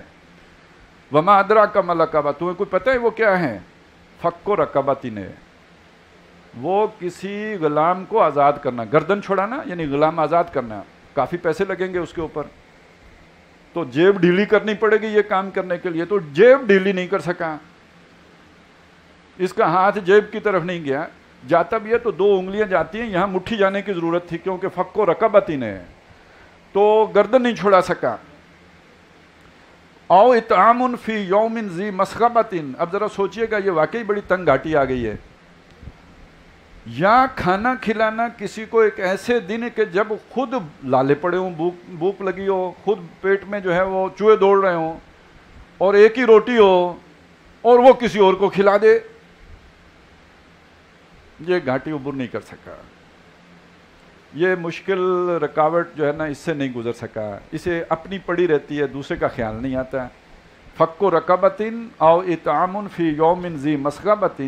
وما ادراک ما العقبہ، تمہیں کوئی پتہ ہے وہ کیا ہے؟ فک رقبۃ، وہ کسی غلام کو آزاد کرنا، گردن چھڑانا یعنی غلام آزاد کرنا. کافی پیسے لگیں گے اس کے اوپر، تو جیب ڈھیلی کرنی پڑے گی یہ کام کرنے کے لیے، تو جیب ڈھیلی نہیں کر سکا. اس کا ہاتھ جیب کی طرف نہیں گیا، جاتا بھی ہے تو 2 انگلیاں جاتی ہیں، یہاں مٹھی جانے کی ضرورت تھی کیونکہ فک رقبۃ ہے، تو گردن نہیں چھڑا سکا. او اطعام فی یوم ذی مسغبۃ، اب ذرا سوچئے گا یہ واقعی بڑی تنگ گھاٹی آ گئی ہے. یا کھانا کھلانا کسی کو ایک ایسے دن کہ جب خود لالے پڑے ہوں، بھوک لگی ہو، خود پیٹ میں جو ہے وہ چوہے دوڑ رہے ہوں، اور ایک ہی روٹی ہو اور وہ کسی اور کو کھلا دے. یہ گھاٹی عبور نہیں کر سکا، یہ مشکل رکاوٹ جو ہے نا اس سے نہیں گزر سکا. اسے اپنی پڑی رہتی ہے، دوسرے کا خیال نہیں آتا. فک رقبۃ او اطعام فی یوم ذی مسغبۃ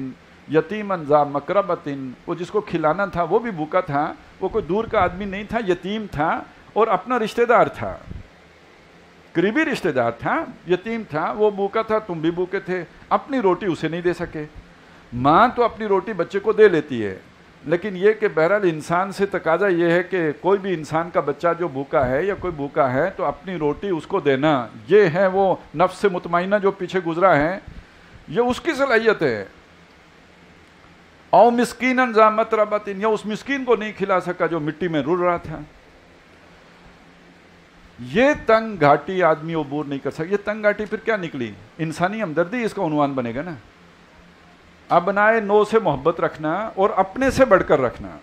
یتیما ذا مقربۃ، وہ جس کو کھلانا تھا وہ بھی بھوکا تھا، وہ کوئی دور کا آدمی نہیں تھا، یتیم تھا اور اپنا رشتہ دار تھا، قریبی رشتہ دار تھا، یتیم تھا، وہ بھوکا تھا، تم بھی بھوکے تھے، اپنی روٹی اسے نہیں دے سکے. ماں تو اپنی روٹی بچے کو دے لیتی ہے، لیکن یہ کہ بہرحال انسان سے تقاضا یہ ہے کہ کوئی بھی انسان کا بچہ جو بھوکا ہے یا کوئی بھوکا ہے تو اپنی روٹی اس کو دینا. یہ ہے وہ نفس مطمئنہ جو پیچھے گزرا ہے، یہ اس کی صلاحیت ہے. او مسکینا ذا متربۃ، یا اس مسکین کو نہیں کھلا سکا جو مٹی میں رل رہا تھا. یہ تنگ گھاٹی آدمی عبور نہیں کر سکتا. یہ تنگ گھاٹی پھر کیا نکلی؟ انسانی ہمدردی اس کا عنوان بنے گا نا. ابنائے نو سے محبت رکھنا اور اپنے سے بڑھ کر رکھنا.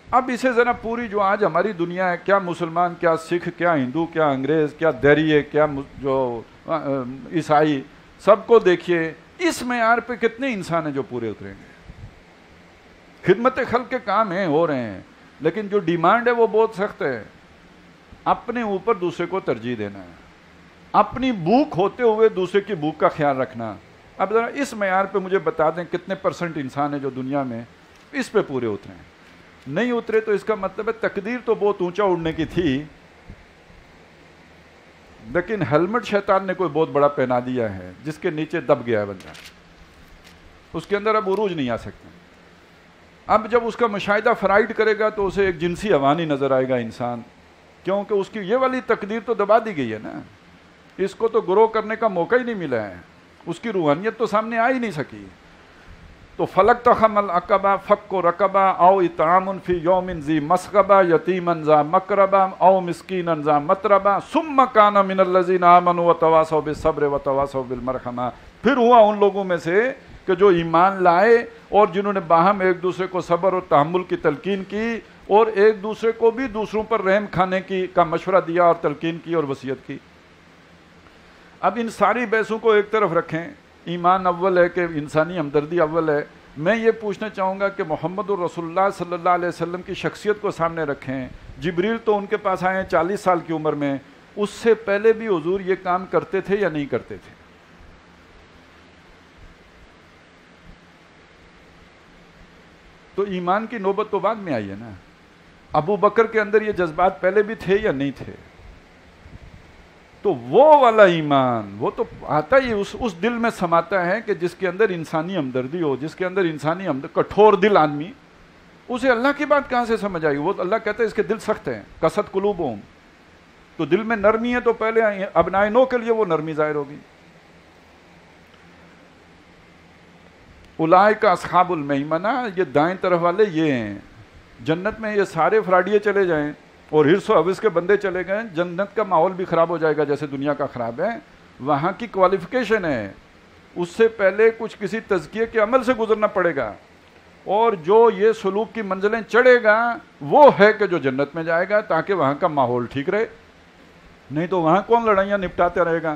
اب اسے ذرا پوری جو آج ہماری دنیا ہے، کیا مسلمان، کیا سکھ، کیا ہندو، کیا انگریز، کیا دیریے، کیا جو عیسائی، سب کو دیکھیے اس معیار پہ کتنے انسان ہیں جو پورے اتریں گے. خدمت خلق کے کام ہیں، ہو رہے ہیں، لیکن جو ڈیمانڈ ہے وہ بہت سخت ہے. اپنے اوپر دوسرے کو ترجیح دینا ہے، اپنی بھوک ہوتے ہوئے دوسرے کی بھوک کا خیال رکھنا. اب ذرا اس معیار پہ مجھے بتا دیں کتنے % انسان ہیں جو دنیا میں اس پہ پورے اترے ہیں. نہیں اترے تو اس کا مطلب ہے تقدیر تو بہت اونچا اڑنے کی تھی، لیکن ہیلمٹ شیطان نے کوئی بہت بڑا پہنا دیا ہے جس کے نیچے دب گیا ہے بندہ، اس کے اندر اب عروج نہیں آ سکتا. اب جب اس کا مشاہدہ فرائڈ کرے گا تو اسے ایک جنسی حیوانی نظر آئے گا انسان، کیونکہ اس کی یہ والی تقدیر تو دبا دی گئی ہے نا. اس کو تو گرو کرنے کا موقع ہی نہیں ملا ہے، اس کی روحانیت تو سامنے آ ہی نہیں سکی. تو فلک تحمل عقبہ فک رقبہ او اطعام فی یوم ذی مسغبہ یتیما ذا مقربہ او مسکینا ذا متربہ ثم کان من الذین آمنوا وتواصوا بالصبر وتواصوا بالمرحمہ. پھر ہوا ان لوگوں میں سے کہ جو ایمان لائے اور جنہوں نے باہم ایک دوسرے کو صبر اور تحمل کی تلقین کی اور ایک دوسرے کو بھی دوسروں پر رحم کھانے کا مشورہ دیا اور تلقین کی اور وصیت کی. اب ان ساری بحثوں کو ایک طرف رکھیں، ایمان اول ہے کہ انسانی ہمدردی اول ہے. میں یہ پوچھنا چاہوں گا کہ محمد الرسول اللہ صلی اللہ علیہ وسلم کی شخصیت کو سامنے رکھیں. جبریل تو ان کے پاس آئے ہیں 40 سال کی عمر میں، اس سے پہلے بھی حضور یہ کام کرتے تھے یا نہیں کرتے تھے؟ تو ایمان کی نوبت تو بعد میں آئی ہے نا. ابو بکر کے اندر یہ جذبات پہلے بھی تھے یا نہیں تھے؟ تو وہ والا ایمان وہ تو آتا ہی اس دل میں سماتا ہے کہ جس کے اندر انسانی ہمدردی ہو، جس کے اندر انسانی کٹھور دل آدمی، اسے اللہ کی بات کہاں سے سمجھ آئے گی؟ وہ تو اللہ کہتا ہے اس کے دل سخت ہیں، قسط قلوبہم. تو دل میں نرمی ہے تو پہلے ابنائے نو کے لیے وہ نرمی ظاہر ہوگی. اولئک اصحاب المیمنہ، یہ دائیں طرف والے یہ ہیں. جنت میں یہ سارے فراڈیے چلے جائیں اور حرص و حوث کے بندے چلے گئے، جنت کا ماحول بھی خراب ہو جائے گا جیسے دنیا کا خراب ہے. وہاں کی کوالیفیکیشن ہے، اس سے پہلے کچھ کسی تزکیے کے عمل سے گزرنا پڑے گا، اور جو یہ سلوک کی منزلیں چڑھے گا وہ ہے کہ جو جنت میں جائے گا، تاکہ وہاں کا ماحول ٹھیک رہے. نہیں تو وہاں کون لڑائیاں نپٹاتے رہے گا؟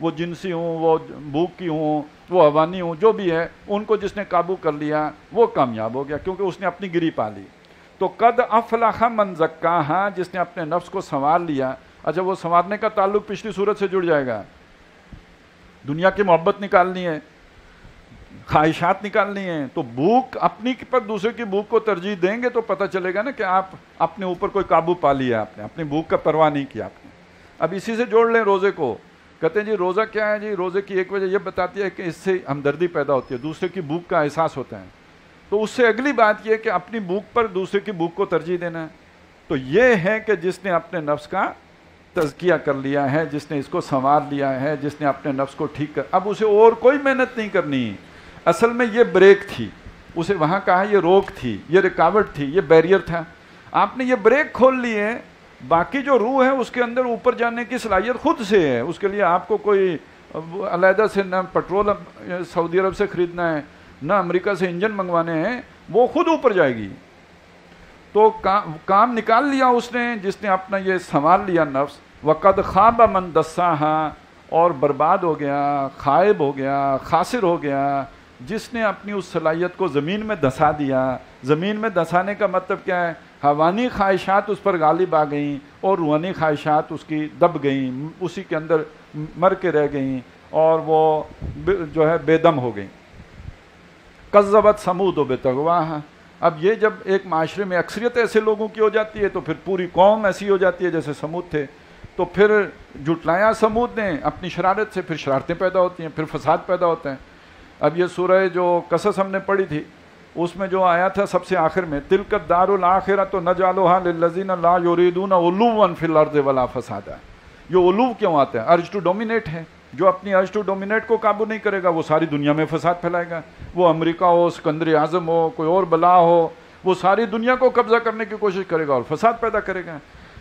وہ جنسی ہوں، وہ بھوک کی ہوں، وہ حیوانی ہوں، جو بھی ہے، ان کو جس نے قابو کر لیا وہ کامیاب ہو گیا، کیونکہ اس نے اپنی گری پا لی۔ تو قد افلح من زکاہا، جس نے اپنے نفس کو سنوار لیا۔ اچھا، وہ سنوارنے کا تعلق پچھلی صورت سے جڑ جائے گا۔ دنیا کی محبت نکالنی ہے، خواہشات نکالنی ہیں، تو بھوک اپنی پر دوسرے کی بھوک کو ترجیح دیں گے تو پتہ چلے گا نا کہ آپ اپنے اوپر کوئی قابو پا لیا، آپ نے اپنی بھوک کا پرواہ نہیں کیا آپ نے۔ اب اسی سے جوڑ لیں روزے کو۔ کہتے ہیں جی روزہ کیا ہے؟ جی روزے کی ایک وجہ یہ بتاتی ہے کہ اس سے ہمدردی پیدا ہوتی ہے، دوسرے کی بھوک کا احساس ہوتا ہے۔ تو اس سے اگلی بات یہ کہ اپنی بھوک پر دوسرے کی بھوک کو ترجیح دینا ہے۔ تو یہ ہے کہ جس نے اپنے نفس کا تزکیہ کر لیا ہے، جس نے اس کو سنوار لیا ہے، جس نے اپنے نفس کو ٹھیک کر، اب اسے اور کوئی محنت نہیں کرنی۔ اصل میں یہ بریک تھی، اسے وہاں کہا یہ روک تھی، یہ رکاوٹ تھی، یہ بیریئر تھا۔ آپ نے یہ بریک کھول لی ہے، باقی جو روح ہے اس کے اندر اوپر جانے کی صلاحیت خود سے ہے۔ اس کے لیے آپ کو کوئی علیحدہ سے نہ پٹرول سعودی عرب سے خریدنا ہے، نہ امریکہ سے انجن منگوانے ہیں، وہ خود اوپر جائے گی۔ تو کام نکال لیا اس نے، جس نے اپنا یہ سنوار لیا نفس۔ وقد خواب من دساہا، اور برباد ہو گیا، خائب ہو گیا، خاسر ہو گیا جس نے اپنی اس صلاحیت کو زمین میں دھسا دیا۔ زمین میں دھسانے کا مطلب کیا ہے؟ حیوانی خواہشات اس پر غالب آ گئیں اور روحانی خواہشات اس کی دب گئیں، اسی کے اندر مر کے رہ گئیں، اور وہ جو ہے بے دم ہو گئیں۔ کذبت ثمود بطغواہا۔ اب یہ جب ایک معاشرے میں اکثریت ایسے لوگوں کی ہو جاتی ہے تو پھر پوری قوم ایسی ہو جاتی ہے جیسے ثمود تھے۔ تو پھر جھٹلایا ثمود نے اپنی شرارت سے، پھر شرارتیں پیدا ہوتی ہیں، پھر فساد پیدا ہوتا ہے۔ اب یہ سورہ جو قصص ہم نے پڑھی تھی، اس میں جو آیا تھا سب سے آخر میں، تلک الدار الآخرۃ نجعلھا للذین لا یریدون علوا فی الارض ولا فسادا۔ یہ علو کیوں آتا ہے؟ ارج ٹو ڈومینیٹ ہے۔ جو اپنی ارج ٹو ڈومینیٹ کو قابو نہیں کرے گا وہ ساری دنیا میں فساد پھیلائے گا۔ وہ امریکہ ہو، سکندر اعظم ہو، کوئی اور بلا ہو، وہ ساری دنیا کو قبضہ کرنے کی کوشش کرے گا اور فساد پیدا کرے گا۔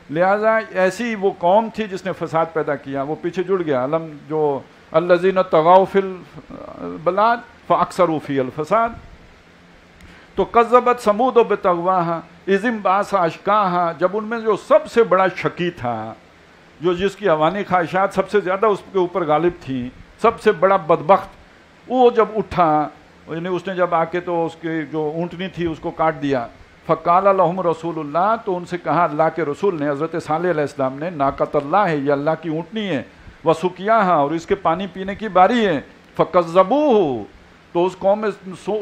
لہٰذا ایسی وہ قوم تھی جس نے فساد پیدا کیا، وہ پیچھے جڑ گیا۔ علم جو الذین طغوا فی البلاد فاکثروا فی الفساد۔ تو کذبت ثمود بطغواہا اذ انبعث اشقاہا، جب ان میں جو سب سے بڑا شقی تھا، جو جس کی حیوانی خواہشات سب سے زیادہ اس کے اوپر غالب تھیں، سب سے بڑا بدبخت، وہ جب اٹھا، یعنی اس نے جب آ کے تو اس کی جو اونٹنی تھی اس کو کاٹ دیا۔ فقال لهم رسول اللہ، تو ان سے کہا اللہ کے رسول نے، حضرت صالح علیہ السلام نے، ناقۃ اللہ ہے، یہ اللہ کی اونٹنی ہے، وسقیاہا، اور اس کے پانی پینے کی باری ہے۔ فکذبوہ، تو اس قوم میں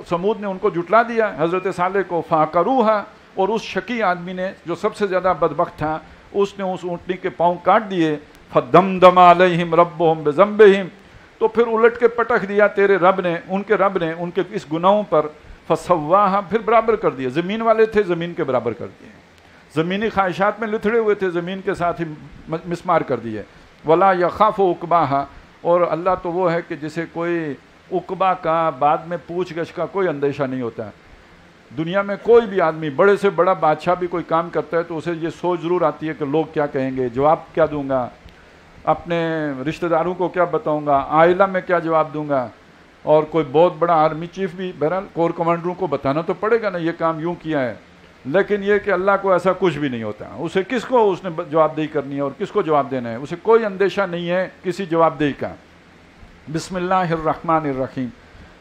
ثمود نے ان کو جھٹلا دیا حضرت صالح کو۔ فعقروہا، اور اس شقی آدمی نے جو سب سے زیادہ بدبخت تھا، اس نے اس اونٹنی کے پاؤں کاٹ دیے۔ فدمدم علیہم ربہم بذنبہم، تو پھر الٹ کے پٹخ دیا تیرے رب نے، ان کے رب نے، ان کے اس گناہوں پر۔ فسواہا، پھر برابر کر دیا۔ زمین والے تھے، زمین کے برابر کر دیے۔ زمینی خواہشات میں لتھڑے ہوئے تھے، زمین کے ساتھ ہی مسمار کر دیے۔ ولا یخاف عقباہا، اور اللہ تو وہ ہے کہ جسے کوئی عقبہ کا، بعد میں پوچھ گچھ کا کوئی اندیشہ نہیں ہوتا۔ دنیا میں کوئی بھی آدمی، بڑے سے بڑا بادشاہ بھی کوئی کام کرتا ہے تو اسے یہ سوچ ضرور آتی ہے کہ لوگ کیا کہیں گے، جواب کیا دوں گا، اپنے رشتہ داروں کو کیا بتاؤں گا، عائلہ میں کیا جواب دوں گا۔ اور کوئی بہت بڑا آرمی چیف بھی بہرحال کور کمانڈروں کو بتانا تو پڑے گا نا، یہ کام یوں کیا ہے۔ لیکن یہ کہ اللہ کو ایسا کچھ بھی نہیں ہوتا، اسے کس کو اس نے جواب دہی کرنی ہے اور کس کو جواب دینا ہے، اسے کوئی اندیشہ نہیں ہے کسی جواب دہی کا۔ بسم اللہ الرحمن الرحیم۔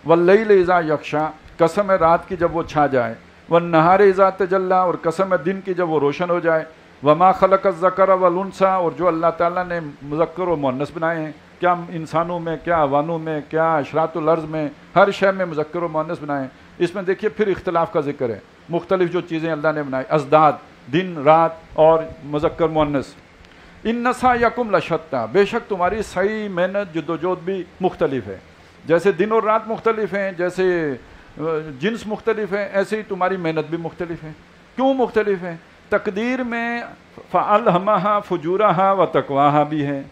واللیل اذا یغشی، قسم ہے رات کی جب وہ چھا جائے۔ والنہار اذا تجلی، اور قسم ہے دن کی جب وہ روشن ہو جائے۔ وما خلق الذکر والانثی، اور جو اللہ تعالیٰ نے مذکر و مؤنث بنائے ہیں، کیا انسانوں میں، کیا حیوانوں میں، کیا اشراط الارض میں، ہر شے میں مذکر و مؤنث بنائے ہیں۔ اس میں دیکھیے پھر اختلاف کا ذکر ہے، مختلف جو چیزیں اللہ نے بنائی، ازداد، دن رات اور مذکر مؤنث۔ ان سعیکم لشتی، بے شک تمہاری سعی، محنت، جدوجہد بھی مختلف ہے۔ جیسے دن اور رات مختلف ہیں، جیسے جنس مختلف ہے، ایسے ہی تمہاری محنت بھی مختلف ہے۔ کیوں مختلف ہے؟ تقدیر میں فالہمہا فجورہا و تقواہا بھی ہے۔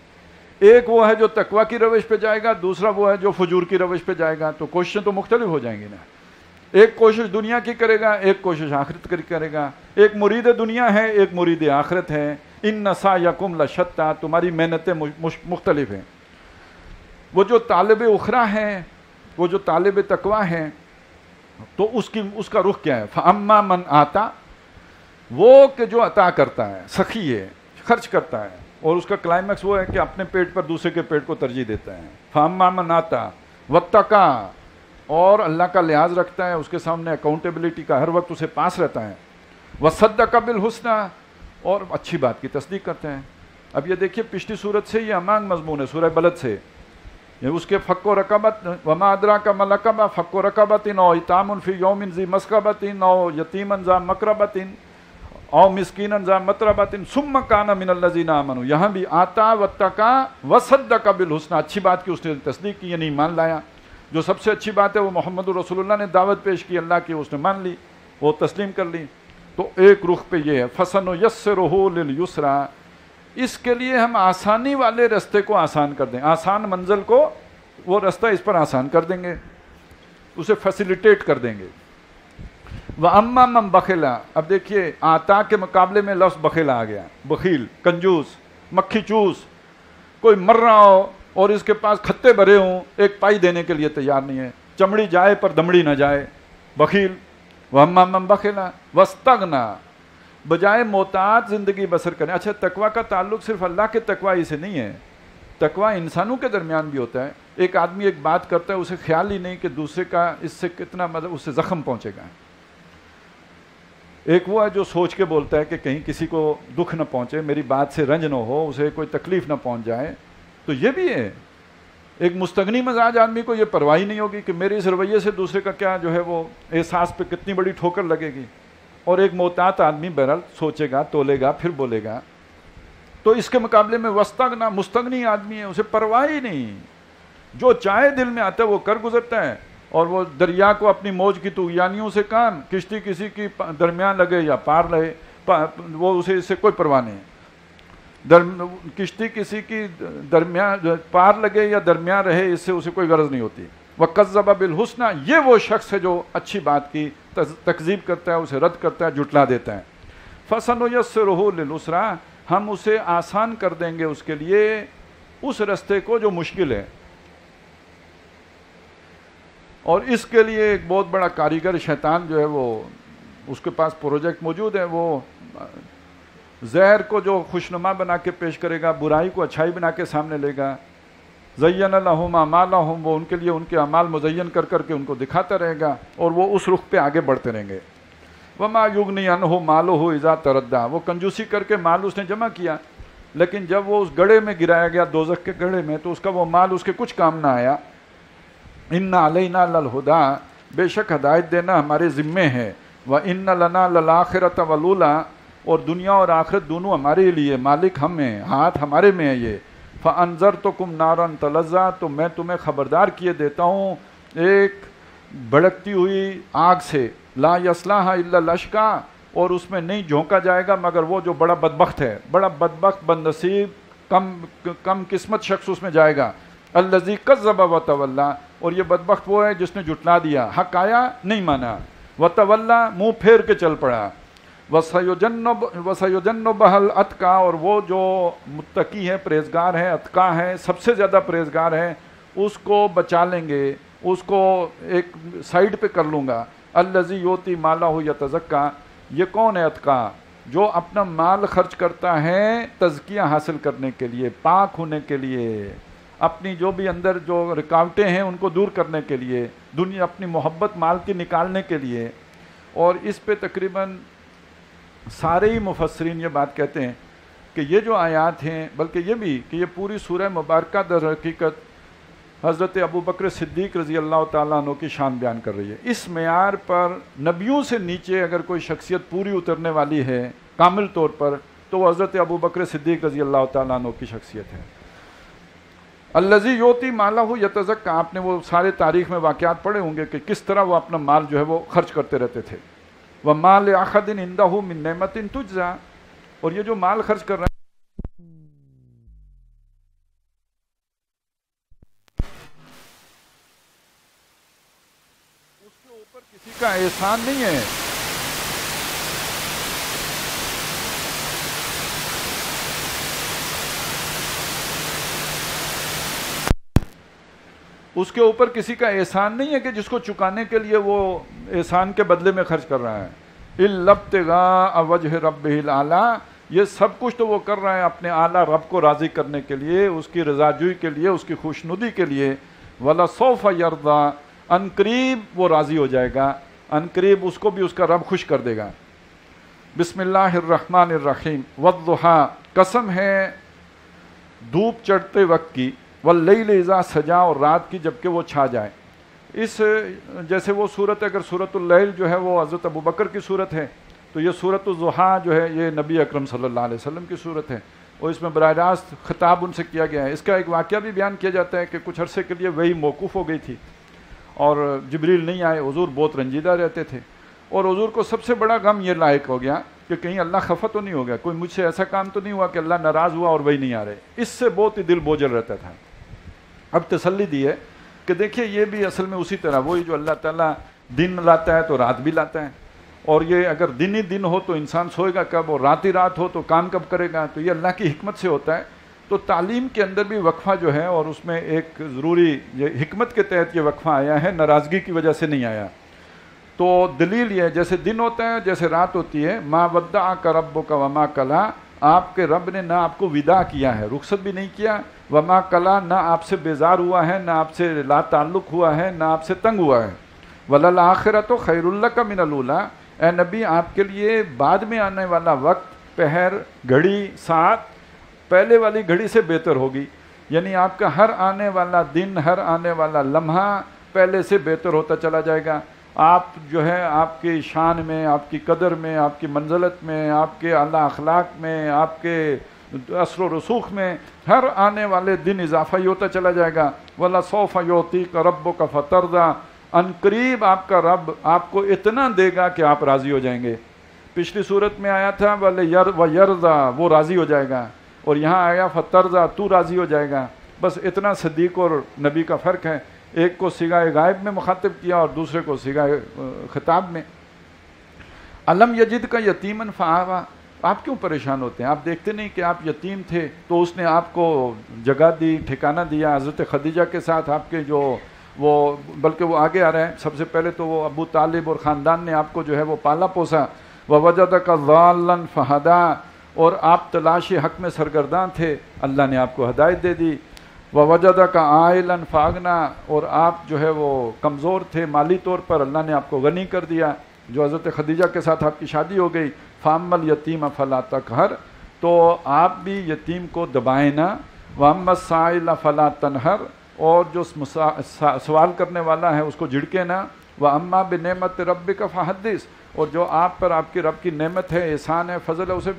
ایک وہ ہے جو تقوی کی روش پہ جائے گا، دوسرا وہ ہے جو فجور کی روش پہ جائے گا، تو کوششیں تو مختلف ہو جائیں گی نا۔ ایک کوشش دنیا کی کرے گا، ایک کوشش آخرت کی کرے گا۔ ایک مرید دنیا ہے، ایک مرید آخرت ہے۔ ان سعیکم لشتی، تمہاری محنتیں مختلف ہیں۔ وہ جو طالب اخری ہے، وہ جو طالب تقوی ہے، تو اس کا رخ کیا ہے؟ فاما من آتا، وہ کہ جو عطا کرتا ہے، سخی ہے، خرچ کرتا ہے، اور اس کا کلائمیکس وہ ہے کہ اپنے پیٹ پر دوسرے کے پیٹ کو ترجیح دیتا ہے. فَأَمَّا مَنْ آتَى وَاتَّقَى، اور اللہ کا لحاظ رکھتا ہے، اس کے سامنے اکاؤنٹیبلٹی کا ہر وقت اسے پاس رہتا ہے. وَصَدَّقَ بِالْحُسْنَى، اور اچھی بات کی تصدیق کرتے ہیں. اب یہ دیکھیے پچھلی صورت سے یہ امان مضمون ہے، سورہ بلد سے. یہ اس کے فک و رقبت، وما ادراک ما العقبہ، فک و رقبۃ او اطعام فی یوم ذی مسغبۃ او یتیما ذا مقربۃ او مسکینا ذا متربۃ ثم کان من الذین آمنوا. یہاں بھی آتا واتقا وصدق بالحسنى، اچھی بات کی اس نے تصدیق کی، یعنی ایمان لایا. جو سب سے اچھی بات ہے وہ محمد رسول اللہ نے دعوت پیش کی اللہ کی، اس نے مان لی، وہ تسلیم کر لی. تو ایک رخ پہ یہ ہے فَسَنُيَسِّرُهُ لِلْيُسْرَىٰ، اس کے لیے ہم آسانی والے رستے کو آسان کر دیں، آسان منزل کو وہ رستہ اس پر آسان کر دیں گے، اسے فیسیلیٹیٹ کر دیں گے. وَأَمَّا مَنْ بَخِلَ، اب دیکھیے آتا کے مقابلے میں لفظ بخیل آ گیا. بخیل، کنجوس، مکھی چوس. کوئی مر رہا ہو اور اس کے پاس کھتے بھرے ہوں، ایک پائی دینے کے لیے تیار نہیں ہے، چمڑی جائے پر دمڑی نہ جائے، بخیل. وَأَمَّا مَنْ بَخِلَ وَاسْتَغْنَىٰ، بجائے محتاط زندگی بسر کریں. اچھا تقویٰ کا تعلق صرف اللہ کے تقوی سے نہیں ہے، تقویٰ انسانوں کے درمیان بھی ہوتا ہے. ایک آدمی ایک بات کرتا ہے، اسے خیال ہی نہیں کہ دوسرے کا اس سے کتنا مطلب اس سے زخم پہنچے گا. ایک وہ ہے جو سوچ کے بولتا ہے کہ کہیں کسی کو دکھ نہ پہنچے، میری بات سے رنج نہ ہو، اسے کوئی تکلیف نہ پہنچ جائے. تو یہ بھی ہے. ایک مستغنی مزاج آدمی کو یہ پرواہ نہیں ہوگی کہ میرے اس رویے سے دوسرے کا کیا جو ہے وہ احساس پہ کتنی بڑی ٹھوکر لگے گی. اور ایک محتاط آدمی بہرحال سوچے گا، تولے گا، پھر بولے گا. تو اس کے مقابلے میں وسطنا مستغنی آدمی ہے، اسے پرواہ ہی نہیں، جو چاہے دل میں آتا ہے وہ کر گزرتا ہے. اور وہ دریا کو اپنی موج کی طغیانیوں سے کام، کشتی کسی کی درمیان لگے یا پار رہے، وہ اسے اس سے کوئی پرواہ نہیں. کشتی کسی کی درمیان پار لگے یا درمیان رہے، اس سے اسے کوئی غرض نہیں ہوتی. وَكَذَّبَ بِالْحُسْنَىٰ، یہ وہ شخص ہے جو اچھی بات کی تکذیب کرتا ہے، اسے رد کرتا ہے، جھٹلا دیتا ہے. فَسَنُيَسِّرُهُ لِلْيُسْرَىٰ، ہم اسے آسان کر دیں گے اس کے لیے اس رستے کو جو مشکل ہے. اور اس کے لیے ایک بہت بڑا کاریگر شیطان جو ہے وہ اس کے پاس پروجیکٹ موجود ہے. وہ زہر کو جو خوشنما بنا کے پیش کرے گا، برائی کو اچھائی بنا کے سامنے لے گا. زین لہم اعمالہم، وہ ان کے لیے ان کے اعمال مزین کر کر کے ان کو دکھاتا رہے گا، اور وہ اس رخ پہ آگے بڑھتے رہیں گے. وما یغنی عنہ مالہ اذا تردی، وہ کنجوسی کر کے مال اس نے جمع کیا، لیکن جب وہ اس گڑھے میں گرایا گیا، دوزخ کے گڑھے میں، تو اس کا وہ مال اس کے کچھ کام نہ آیا. ان علینا للہدیٰ، بے شک ہدایت دینا ہمارے ذمے ہے. وان لنا للآخرۃ والأولیٰ، اور دنیا اور آخرت دونوں ہمارے لیے، مالک ہم ہیں، ہاتھ ہمارے میں ہے یہ. فانذرتکم نارا تلظیٰ، تو میں تمہیں خبردار کیے دیتا ہوں ایک بھڑکتی ہوئی آگ سے. لا یصلاھا الا الاشقی، اور اس میں نہیں جھونکا جائے گا مگر وہ جو بڑا بدبخت ہے، بڑا بدبخت، بد نصیب، کم قسمت شخص اس میں جائے گا. الذی کذب وتولی، اور یہ بدبخت وہ ہے جس نے جھٹلا دیا، حق آیا نہیں مانا، وتولی، منہ پھیر کے چل پڑا. وَسَيُجَنُّبُهَا الْأَتْقَىٰ، اور وہ جو متقی ہے، پرہیزگار ہے، اتقیٰ ہے، سب سے زیادہ پرہیزگار ہے، اس کو بچا لیں گے، اس کو ایک سائیڈ پہ کر لوں گا. الَّذِي يُؤْتِي مَالَهُ يَتَزَكَّىٰ، یہ کون ہے اتقیٰ؟ جو اپنا مال خرچ کرتا ہے تزکیہ حاصل کرنے کے لیے، پاک ہونے کے لیے، اپنی جو بھی اندر جو رکاوٹیں ہیں ان کو دور کرنے کے لیے، دنیا اپنی محبت مال کی نکالنے کے لیے. اور اس پہ تقریباً سارے ہی مفسرین یہ بات کہتے ہیں کہ یہ جو آیات ہیں، بلکہ یہ بھی کہ یہ پوری سورہ مبارکہ در حقیقت حضرت ابو بکر صدیق رضی اللہ تعالیٰ عنہ کی شان بیان کر رہی ہے. اس معیار پر نبیوں سے نیچے اگر کوئی شخصیت پوری اترنے والی ہے کامل طور پر، تو وہ حضرت ابو بکر صدیق رضی اللہ تعالیٰ عنہ کی شخصیت ہے. الذی یؤتی مالہ یتزکیٰ، آپ نے وہ سارے تاریخ میں واقعات پڑھے ہوں گے کہ کس طرح وہ اپنا مال جو ہے وہ خرچ کرتے رہتے تھے. وَمَا لِأَحَدٍ عِندَهُ مِن نِعْمَةٍ تُجْزَىٰ، اور یہ جو مال خرچ کر رہے ہیں اس کے اوپر کسی کا احسان نہیں ہے. اس کے اوپر کسی کا احسان نہیں ہے کہ جس کو چکانے کے لیے وہ احسان کے بدلے میں خرچ کر رہا ہے. اِلَّا ابْتِغَاءَ وَجْهِ رَبِّهِ الْأَعْلَىٰ، یہ سب کچھ تو وہ کر رہے ہیں اپنے اعلیٰ رب کو راضی کرنے کے لیے، اس کی رضا جوئی کے لیے، اس کی خوشنودی کے لیے۔ وَلَسَوْفَ يَرْضَىٰ، ان قریب وہ راضی ہو جائے گا، ان قریب اس کو بھی اس کا رب خوش کر دے گا۔ بسم اللہ الرحمن الرحیم۔ وَالضُّحَىٰ، قسم ہے دھوپ چڑھتے وقت کی، وَاللَّيْلِ اِذَا سَجَىٰ، اور رات کی جبکہ وہ چھا جائے۔ اس جیسے وہ صورت، اگر صورت اللیل جو ہے وہ حضرت ابوبکر کی صورت ہے، تو یہ صورت الضحیٰ جو ہے یہ نبی اکرم صلی اللہ علیہ وسلم کی صورت ہے، اور اس میں براہ راست خطاب ان سے کیا گیا ہے۔ اس کا ایک واقعہ بھی بیان کیا جاتا ہے کہ کچھ عرصے کے لیے وہی موقوف ہو گئی تھی اور جبریل نہیں آئے، حضور بہت رنجیدہ رہتے تھے، اور حضور کو سب سے بڑا غم یہ لاحق ہو گیا کہ کہیں اللہ خفا تو نہیں ہو گیا، کوئی مجھ سے ایسا کام تو نہیں ہوا کہ اللہ ناراض ہوا اور وہی نہیں آ رہے۔ اس سے بہت ہی دل بوجھل رہتا تھا۔ اب تسلی دی ہے کہ دیکھیے یہ بھی اصل میں اسی طرح وہی جو اللہ تعالیٰ دن لاتا ہے تو رات بھی لاتا ہے، اور یہ اگر دن ہی دن ہو تو انسان سوئے گا کب، اور رات ہی رات ہو تو کام کب کرے گا، تو یہ اللہ کی حکمت سے ہوتا ہے۔ تو تعلیم کے اندر بھی وقفہ جو ہے، اور اس میں ایک ضروری یہ حکمت کے تحت یہ وقفہ آیا ہے، ناراضگی کی وجہ سے نہیں آیا۔ تو دلیل یہ ہے جیسے دن ہوتا ہے جیسے رات ہوتی ہے، ما ودعک ربک وما قلی، آپ کے رب نے نہ آپ کو وداع کیا ہے، رخصت بھی نہیں کیا، وما قلی، نہ آپ سے بیزار ہوا ہے، نہ آپ سے لا تعلق ہوا ہے، نہ آپ سے تنگ ہوا ہے۔ وللآخرۃ خیر لک من الاولی، اے نبی آپ کے لیے بعد میں آنے والا وقت، پہر، گھڑی، ساعت پہلے والی گھڑی سے بہتر ہوگی، یعنی آپ کا ہر آنے والا دن، ہر آنے والا لمحہ پہلے سے بہتر ہوتا چلا جائے گا۔ آپ جو ہے آپ کی شان میں، آپ کی قدر میں، آپ کی منزلت میں، آپ کے اعلیٰ اخلاق میں، آپ کے اثر و رسوخ میں ہر آنے والے دن اضافہ ہی ہوتا چلا جائے گا۔ وَلَسَوْفَ يُعْطِيكَ رَبُّكَ فَتَرْضَىٰ، ان قریب آپ کا رب آپ کو اتنا دے گا کہ آپ راضی ہو جائیں گے۔ پچھلی صورت میں آیا تھا وَيَرْضَىٰ، وہ راضی ہو جائے گا، اور یہاں آیا فَتَرْضَىٰ، تو راضی ہو جائے گا۔ بس اتنا صدیق اور نبی کا فرق ہے، ایک کو صیغہ غائب میں مخاطب کیا اور دوسرے کو صیغہ خطاب میں۔ الم یجد کا یتیمن فآویٰ، آپ کیوں پریشان ہوتے ہیں؟ آپ دیکھتے نہیں کہ آپ یتیم تھے تو اس نے آپ کو جگہ دی، ٹھکانہ دیا، حضرت خدیجہ کے ساتھ آپ کے جو وہ، بلکہ وہ آگے آ رہے ہیں، سب سے پہلے تو وہ ابو طالب اور خاندان نے آپ کو جو ہے وہ پالا پوسا۔ وَوَجَدَكَ ضَالًّا فَهَدَىٰ، اور آپ تلاش حق میں سرگرداں تھے، اللہ نے آپ کو ہدایت دے دی۔ وَوَجَدَكَ عَائِلًا فَأَغْنَىٰ، اور آپ جو ہے وہ کمزور تھے مالی طور پر، اللہ نے آپ کو غنی کر دیا، جو حضرت خدیجہ کے ساتھ آپ کی شادی ہو گئی۔ فَأَمَّا الْيَتِيمَ فَلَا تَقْهَرْ، تو آپ بھی یتیم کو دبائیں نہ۔ وَأَمَّا السَّائِلَ فَلَا تَنْهَرْ، اور جو سوال کرنے والا ہے اس کو جھڑکے نہ۔ وَأَمَّا بِنِعْمَتِ رَبِّكَ فَحَدِّثْ، اور جو آپ پر آپ کے رب کی نعمت ہے، احسان ہے، فضل ہے، اسے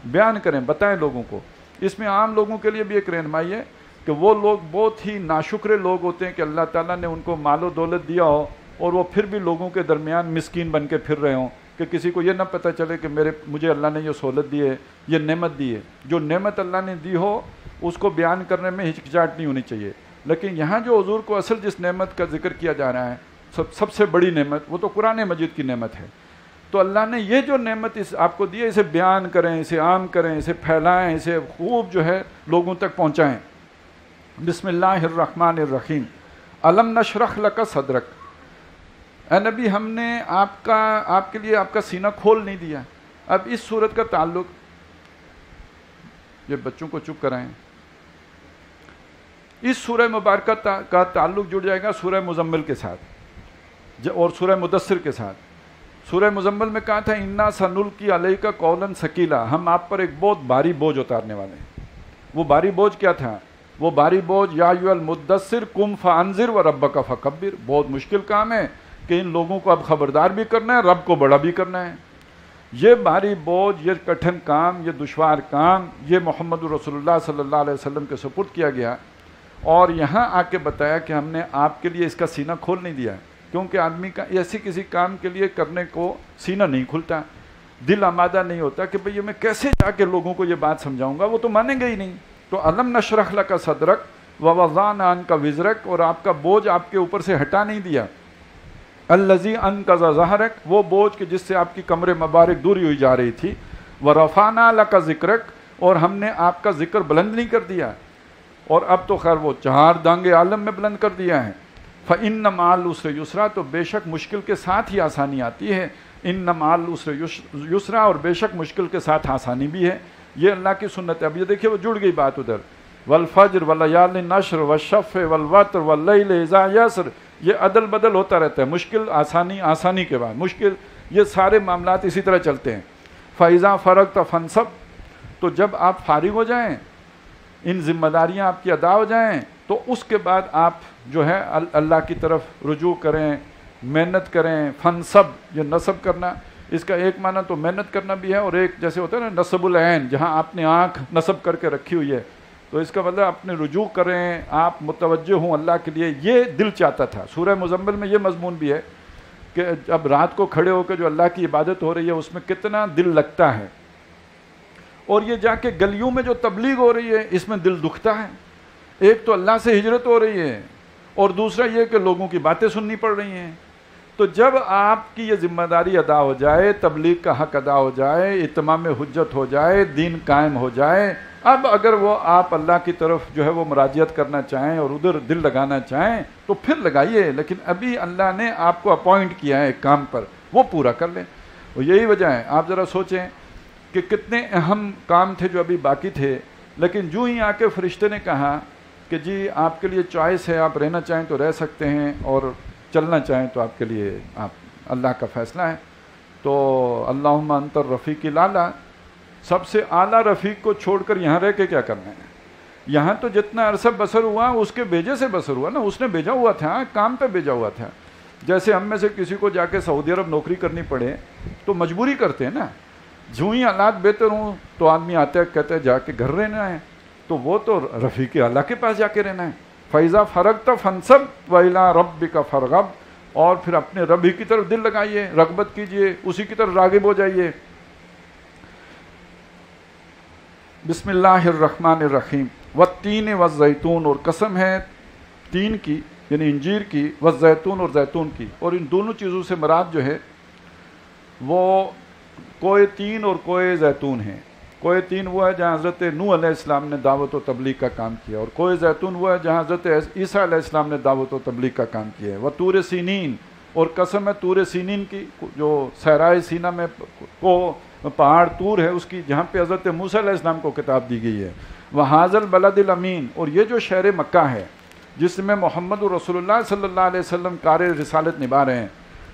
بیان کریں، بتائیں لوگوں کو۔ اس میں عام لوگوں کے لیے بھی ایک رہنمائی ہے کہ وہ لوگ بہت ہی ناشکرے لوگ ہوتے ہیں کہ اللہ تعالیٰ نے ان کو مال و دولت دیا ہو اور وہ پھر بھی لوگوں کے درمیان مسکین بن کے پھر رہے ہوں، کہ کسی کو یہ نہ پتہ چلے کہ مجھے اللہ نے یہ سہولت دی ہے، یہ نعمت دی ہے۔ جو نعمت اللہ نے دی ہو اس کو بیان کرنے میں ہچکچاہٹ نہیں ہونی چاہیے۔ لیکن یہاں جو حضور کو اصل جس نعمت کا ذکر کیا جا رہا ہے، سب سے بڑی نعمت، وہ تو قرآن مجید کی نعمت ہے۔ تو اللہ نے یہ جو نعمت آپ کو دی ہے، اسے بیان کریں، اسے عام کریں، اسے پھیلائیں، اسے خوب جو ہے لوگوں تک پہنچائیں۔ بسم اللہ الرحمن الرحیم۔ الم نشرح لک صدرک، اے نبی ہم نے آپ کے لیے آپ کا سینہ کھول نہیں دیا۔ اب اس صورت کا تعلق، یہ بچوں کو چپ کرائیں، اس سورہ مبارکہ کا تعلق جڑ جائے گا سورہ مزمل کے ساتھ اور سورہ مدثر کے ساتھ۔ سورہ مزمل میں کہا تھا انا سنلقی علیک قولا ثقیلا، ہم آپ پر ایک بہت بھاری بوجھ اتارنے والے ہیں۔ وہ بھاری بوجھ کیا تھا؟ وہ بھاری بوجھ یا ایھا المدثر قم فانذر وربک فکبر، بہت مشکل کام ہے کہ ان لوگوں کو اب خبردار بھی کرنا ہے، رب کو بڑا بھی کرنا ہے۔ یہ بھاری بوجھ، یہ کٹھن کام، یہ دشوار کام، یہ محمد رسول اللہ صلی اللہ علیہ وسلم کے سپرد کیا گیا، اور یہاں آ کے بتایا کہ ہم نے آپ کے لیے اس کا سینہ کھول نہیں دیا، کیونکہ آدمی کا ایسی کسی کام کے لیے کرنے کو سینہ نہیں کھلتا، دل آمادہ نہیں ہوتا کہ بھئی میں کیسے جا کے لوگوں کو یہ بات سمجھاؤں گا، وہ تو مانیں گے ہی نہیں۔ تو الم نشرح لک صدرک ووضعنا عنک وزرک، اور آپ کا بوجھ آپ کے اوپر سے ہٹا نہیں دیا۔ الذی انقض ظہرک، وہ بوجھ کہ جس سے آپ کی کمر مبارک دوری ہوئی جا رہی تھی۔ ورفعنا لک ذکرک، اور ہم نے آپ کا ذکر بلند نہیں کر دیا، اور اب تو خیر وہ 4 دانگے عالم میں بلند کر دیا ہے۔ فإن مع العسر یسرا، تو بے شک مشکل کے ساتھ ہی آسانی آتی ہے۔ ان مع العسر یسرا، اور بے شک مشکل کے ساتھ آسانی بھی ہے۔ یہ اللہ کی سنت ہے. اب یہ دیکھیے وہ جڑ گئی بات ادھر، والفجر واللیال نشر والشفع والوتر واللیل اذا یسر، یہ عدل بدل ہوتا رہتا ہے، مشکل آسانی، آسانی کے بعد مشکل، یہ سارے معاملات اسی طرح چلتے ہیں. فَإِذَا فَرَغْتَ فَانْصَبْ، تو جب آپ فارغ ہو جائیں، ان ذمہ داریاں آپ کی ادا ہو جائیں، تو اس کے بعد آپ جو ہے اللہ کی طرف رجوع کریں، محنت کریں. فنصب، یہ نصب کرنا، اس کا ایک معنی تو محنت کرنا بھی ہے، اور ایک جیسے ہوتا ہے نا نصب العین، جہاں آپ نے آنکھ نصب کر کے رکھی ہوئی ہے، تو اس کا مطلب اپنے رجوع کریں، آپ متوجہ ہوں اللہ کے لیے. یہ دل چاہتا تھا. سورہ مزمل میں یہ مضمون بھی ہے کہ اب رات کو کھڑے ہو کے جو اللہ کی عبادت ہو رہی ہے اس میں کتنا دل لگتا ہے، اور یہ جا کے گلیوں میں جو تبلیغ ہو رہی ہے اس میں دل دکھتا ہے. ایک تو اللہ سے ہجرت ہو رہی ہے، اور دوسرا یہ کہ لوگوں کی باتیں سننی پڑ رہی ہیں. تو جب آپ کی یہ ذمہ داری ادا ہو جائے، تبلیغ کا حق ادا ہو جائے، اتمام حجت ہو جائے، دین قائم ہو جائے، اب اگر وہ آپ اللہ کی طرف جو ہے وہ مراجعت کرنا چاہیں اور ادھر دل لگانا چاہیں تو پھر لگائیے، لیکن ابھی اللہ نے آپ کو اپوائنٹ کیا ہے ایک کام پر، وہ پورا کر لیں. اور یہی وجہ ہے، آپ ذرا سوچیں کہ کتنے اہم کام تھے جو ابھی باقی تھے، لیکن جو ہی آ کے فرشتے نے کہا کہ جی آپ کے لیے چوائس ہے، آپ رہنا چاہیں تو رہ سکتے ہیں اور چلنا چاہیں تو آپ کے لیے آپ اللہ کا فیصلہ ہے. تو اللہم انت الرفیق الاعلیٰ، سب سے اعلیٰ رفیق کو چھوڑ کر یہاں رہ کے کیا کرنا ہے؟ یہاں تو جتنا عرصہ بسر ہوا اس کے بھیجے سے بسر ہوا نا، اس نے بھیجا ہوا تھا، کام پہ بھیجا ہوا تھا. جیسے ہم میں سے کسی کو جا کے سعودی عرب نوکری کرنی پڑے تو مجبوری کرتے ہیں نا، جو ہی حالات بہتر ہوں تو آدمی آتا ہے کہتا ہے جا کے گھر رہنا ہے، تو وہ تو رفیق اعلیٰ کے پاس جا کے رہنا ہے. فَإِذَا فَرَغْتَ فَانْصَبْ وَإِلَىٰ رَبِّكَ فَارْغَب، اور پھر اپنے رب ہی کی طرف دل لگائیے، رغبت کیجئے، اسی کی طرف راغب ہو جائیے. بسم اللہ الرحمن الرحیم. والتین والزیتون، اور قسم ہے تین کی یعنی انجیر کی، والزیتون اور زیتون کی، اور ان دونوں چیزوں سے مراد جو ہے وہ کوئے تین اور کوئے زیتون ہیں. کوئے تین وہ ہے جہاں حضرت نوح علیہ السلام نے دعوت و تبلیغ کا کام کیا، اور کوئے زیتون وہ ہے جہاں حضرت عیسیٰ علیہ السلام نے دعوت و تبلیغ کا کام کیا ہے. وطور سینین، اور قسم ہے طور سینین کی، جو صحرائے سینا میں کو پہاڑ طور ہے اس کی، جہاں پہ حضرت موسیٰ علیہ السلام کو کتاب دی گئی ہے. وہذا البلد الامین، اور یہ جو شہر مکہ ہے جس میں محمد رسول اللہ صلی اللہ علیہ وسلم کار رسالت نبھا رہے ہیں،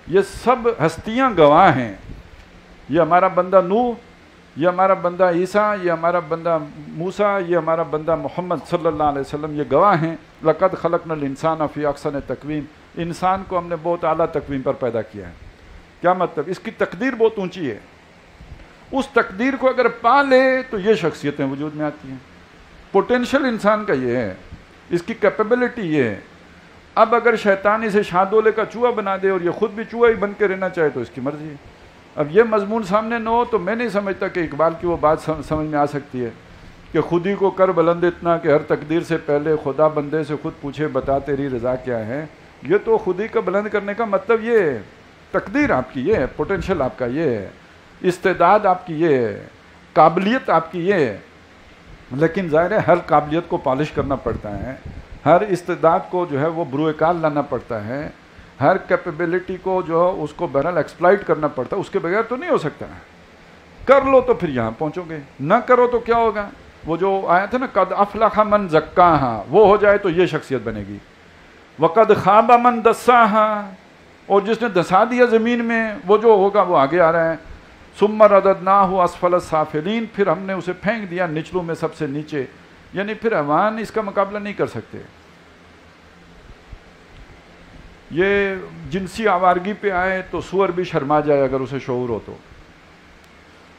یہ سب ہستیاں گواہ ہیں. یہ ہمارا بندہ نوح، یہ ہمارا بندہ عیسیٰ، یہ ہمارا بندہ موسیٰ، یہ ہمارا بندہ محمد صلی اللہ علیہ وسلم، یہ گواہ ہیں. لقد خلقنا الانسان فی احسن تقویم، انسان کو ہم نے بہت اعلیٰ تقویم پر پیدا کیا ہے. کیا مطلب؟ اس کی تقدیر بہت اونچی ہے. اس تقدیر کو اگر پا لے تو یہ شخصیتیں وجود میں آتی ہیں. پوٹینشل انسان کا یہ ہے، اس کی کیپیبلٹی یہ ہے. اب اگر شیطان اسے شاہدولے کا چوہا بنا دے اور یہ خود بھی چوہا ہی بن کے رہنا چاہے تو اس کی مرضی ہے. اب یہ مضمون سامنے نہ ہو تو میں نہیں سمجھتا کہ اقبال کی وہ بات سمجھ میں آ سکتی ہے کہ خود ہی کو کر بلند اتنا کہ ہر تقدیر سے پہلے خدا بندے سے خود پوچھے بتا تیری رضا کیا ہے. یہ تو خود ہی کا بلند کرنے کا مطلب یہ ہے. تقدیر آپ کی یہ ہے، پوٹینشل آپ کا یہ ہے، استعداد آپ کی یہ ہے، قابلیت آپ کی یہ ہے. لیکن ظاہر ہے ہر قابلیت کو پالش کرنا پڑتا ہے، ہر استعداد کو جو ہے وہ بروئے کار لانا پڑتا ہے، ہر کیپیبلٹی کو جو ہے اس کو بہرحال ایکسپلائٹ کرنا پڑتا ہے. اس کے بغیر تو نہیں ہو سکتا. کر لو تو پھر یہاں پہنچو گے، نہ کرو تو کیا ہوگا؟ وہ جو آیا تھا نا قد افلح من زکاہا، وہ ہو جائے تو یہ شخصیت بنے گی. وقد خاب من دساہا، اور جس نے دسا دیا زمین میں وہ جو ہوگا وہ آگے آ رہا ہے. ثم رددناہ اسفل السافلین، پھر ہم نے اسے پھینک دیا نچلوں میں سب سے نیچے، یعنی پھر حیوان اس کا مقابلہ نہیں کر سکتے. یہ جنسی آوارگی پہ آئے تو سور بھی شرما جائے اگر اسے شعور ہو تو،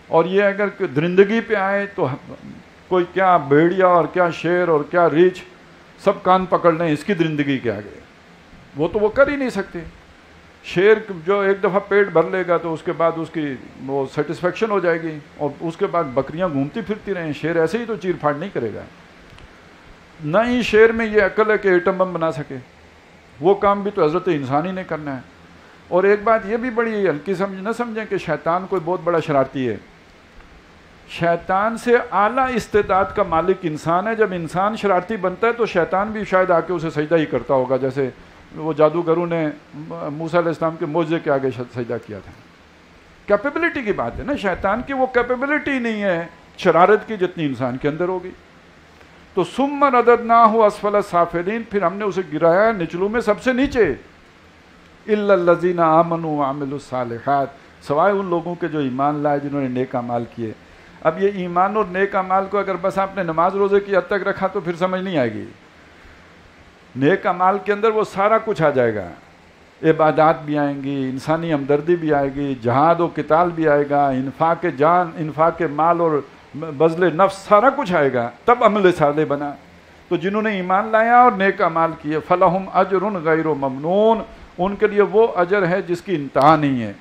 اور یہ اگر درندگی پہ آئے تو کوئی کیا بھیڑیا اور کیا شیر اور کیا ریچھ سب کان پکڑ لیں اس کی درندگی کے آگے. وہ تو وہ کر ہی نہیں سکتے. شیر جو ایک دفعہ پیٹ بھر لے گا تو اس کے بعد اس کی وہ سیٹسفیکشن ہو جائے گی، اور اس کے بعد بکریاں گھومتی پھرتی رہیں. شیر ایسے ہی تو چیر پھاڑ نہیں کرے گا. نہ ہی شیر میں یہ عقل ہے کہ ایٹم بم بنا سکے. وہ کام بھی تو حضرت انسانی نے کرنا ہے. اور ایک بات یہ بھی بڑی ہلکی نہ سمجھیں کہ شیطان کوئی بہت بڑا شرارتی ہے. شیطان سے اعلیٰ استعداد کا مالک انسان ہے. جب انسان شرارتی بنتا ہے تو شیطان بھی شاید آ کے اسے سجدہ ہی کرتا ہوگا، جیسے وہ جادوگروں نے موسیٰ علیہ السلام کے معجزے کے آگے سجدہ کیا تھا. کیپیبلٹی کی بات ہے نا. شیطان کی وہ کیپیبلٹی نہیں ہے شرارت کی جتنی انسان کے اندر ہوگی. تو ثم رددناہ اسفل سافلین، پھر ہم نے اسے گرایا نچلوں میں سب سے نیچے. الا الذین آمنوا وعملوا الصالحات، سوائے ان لوگوں کے جو ایمان لائے جنہوں نے نیک اعمال کیے. اب یہ ایمان اور نیک اعمال کو اگر بس آپ نے نماز روزے کی حد تک رکھا تو پھر سمجھ نہیں آئے گی. نیک اعمال کے اندر وہ سارا کچھ آ جائے گا، عبادات بھی آئیں گی، انسانی ہمدردی بھی آئے گی، جہاد و قتال بھی آئے گا، انفاق جان، انفاق مال اور بذل نفس، سارا کچھ آئے گا. تب عمل صالح بنا. تو جنہوں نے ایمان لایا اور نیک اعمال کیے، فلہم اجر غیر ممنون، ان کے لیے وہ اجر ہے جس کی انتہا نہیں ہے.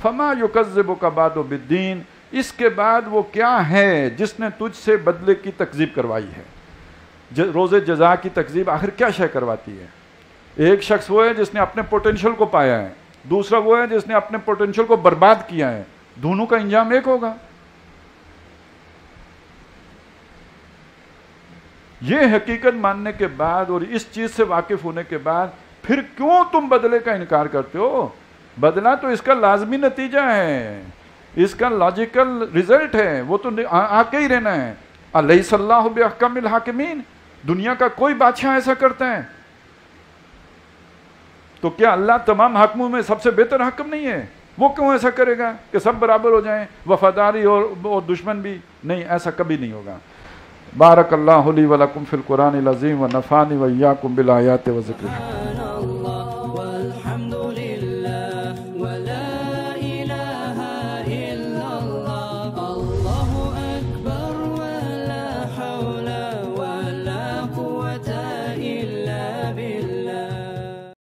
فما یکذبک بعد بالدین، اس کے بعد وہ کیا ہے جس نے تجھ سے بدلے کی تکذیب کروائی ہے. روز جزا کی تکذیب آخر کیا شے کرواتی ہے؟ ایک شخص وہ ہے جس نے اپنے پوٹینشل کو پایا ہے، دوسرا وہ ہے جس نے اپنے پوٹینشل کو برباد کیا ہے. دونوں کا انجام ایک ہوگا. یہ حقیقت ماننے کے بعد اور اس چیز سے واقف ہونے کے بعد پھر کیوں تم بدلے کا انکار کرتے ہو؟ بدلہ تو اس کا لازمی نتیجہ ہے، اس کا لاجیکل ریزلٹ ہے، وہ تو آ کے ہی رہنا ہے. الیس اللہ باحکم الحاکمین، دنیا کا کوئی بادشاہ ایسا کرتا ہے؟ تو کیا اللہ تمام حاکموں میں سب سے بہتر حاکم نہیں ہے؟ وہ کیوں ایسا کرے گا کہ سب برابر ہو جائیں، وفاداری اور دشمن بھی؟ نہیں، ایسا کبھی نہیں ہوگا. بارک اللہ لی ولکم فی القرآن العظیم ونفعنی وإیاکم بالآیات و ذکر.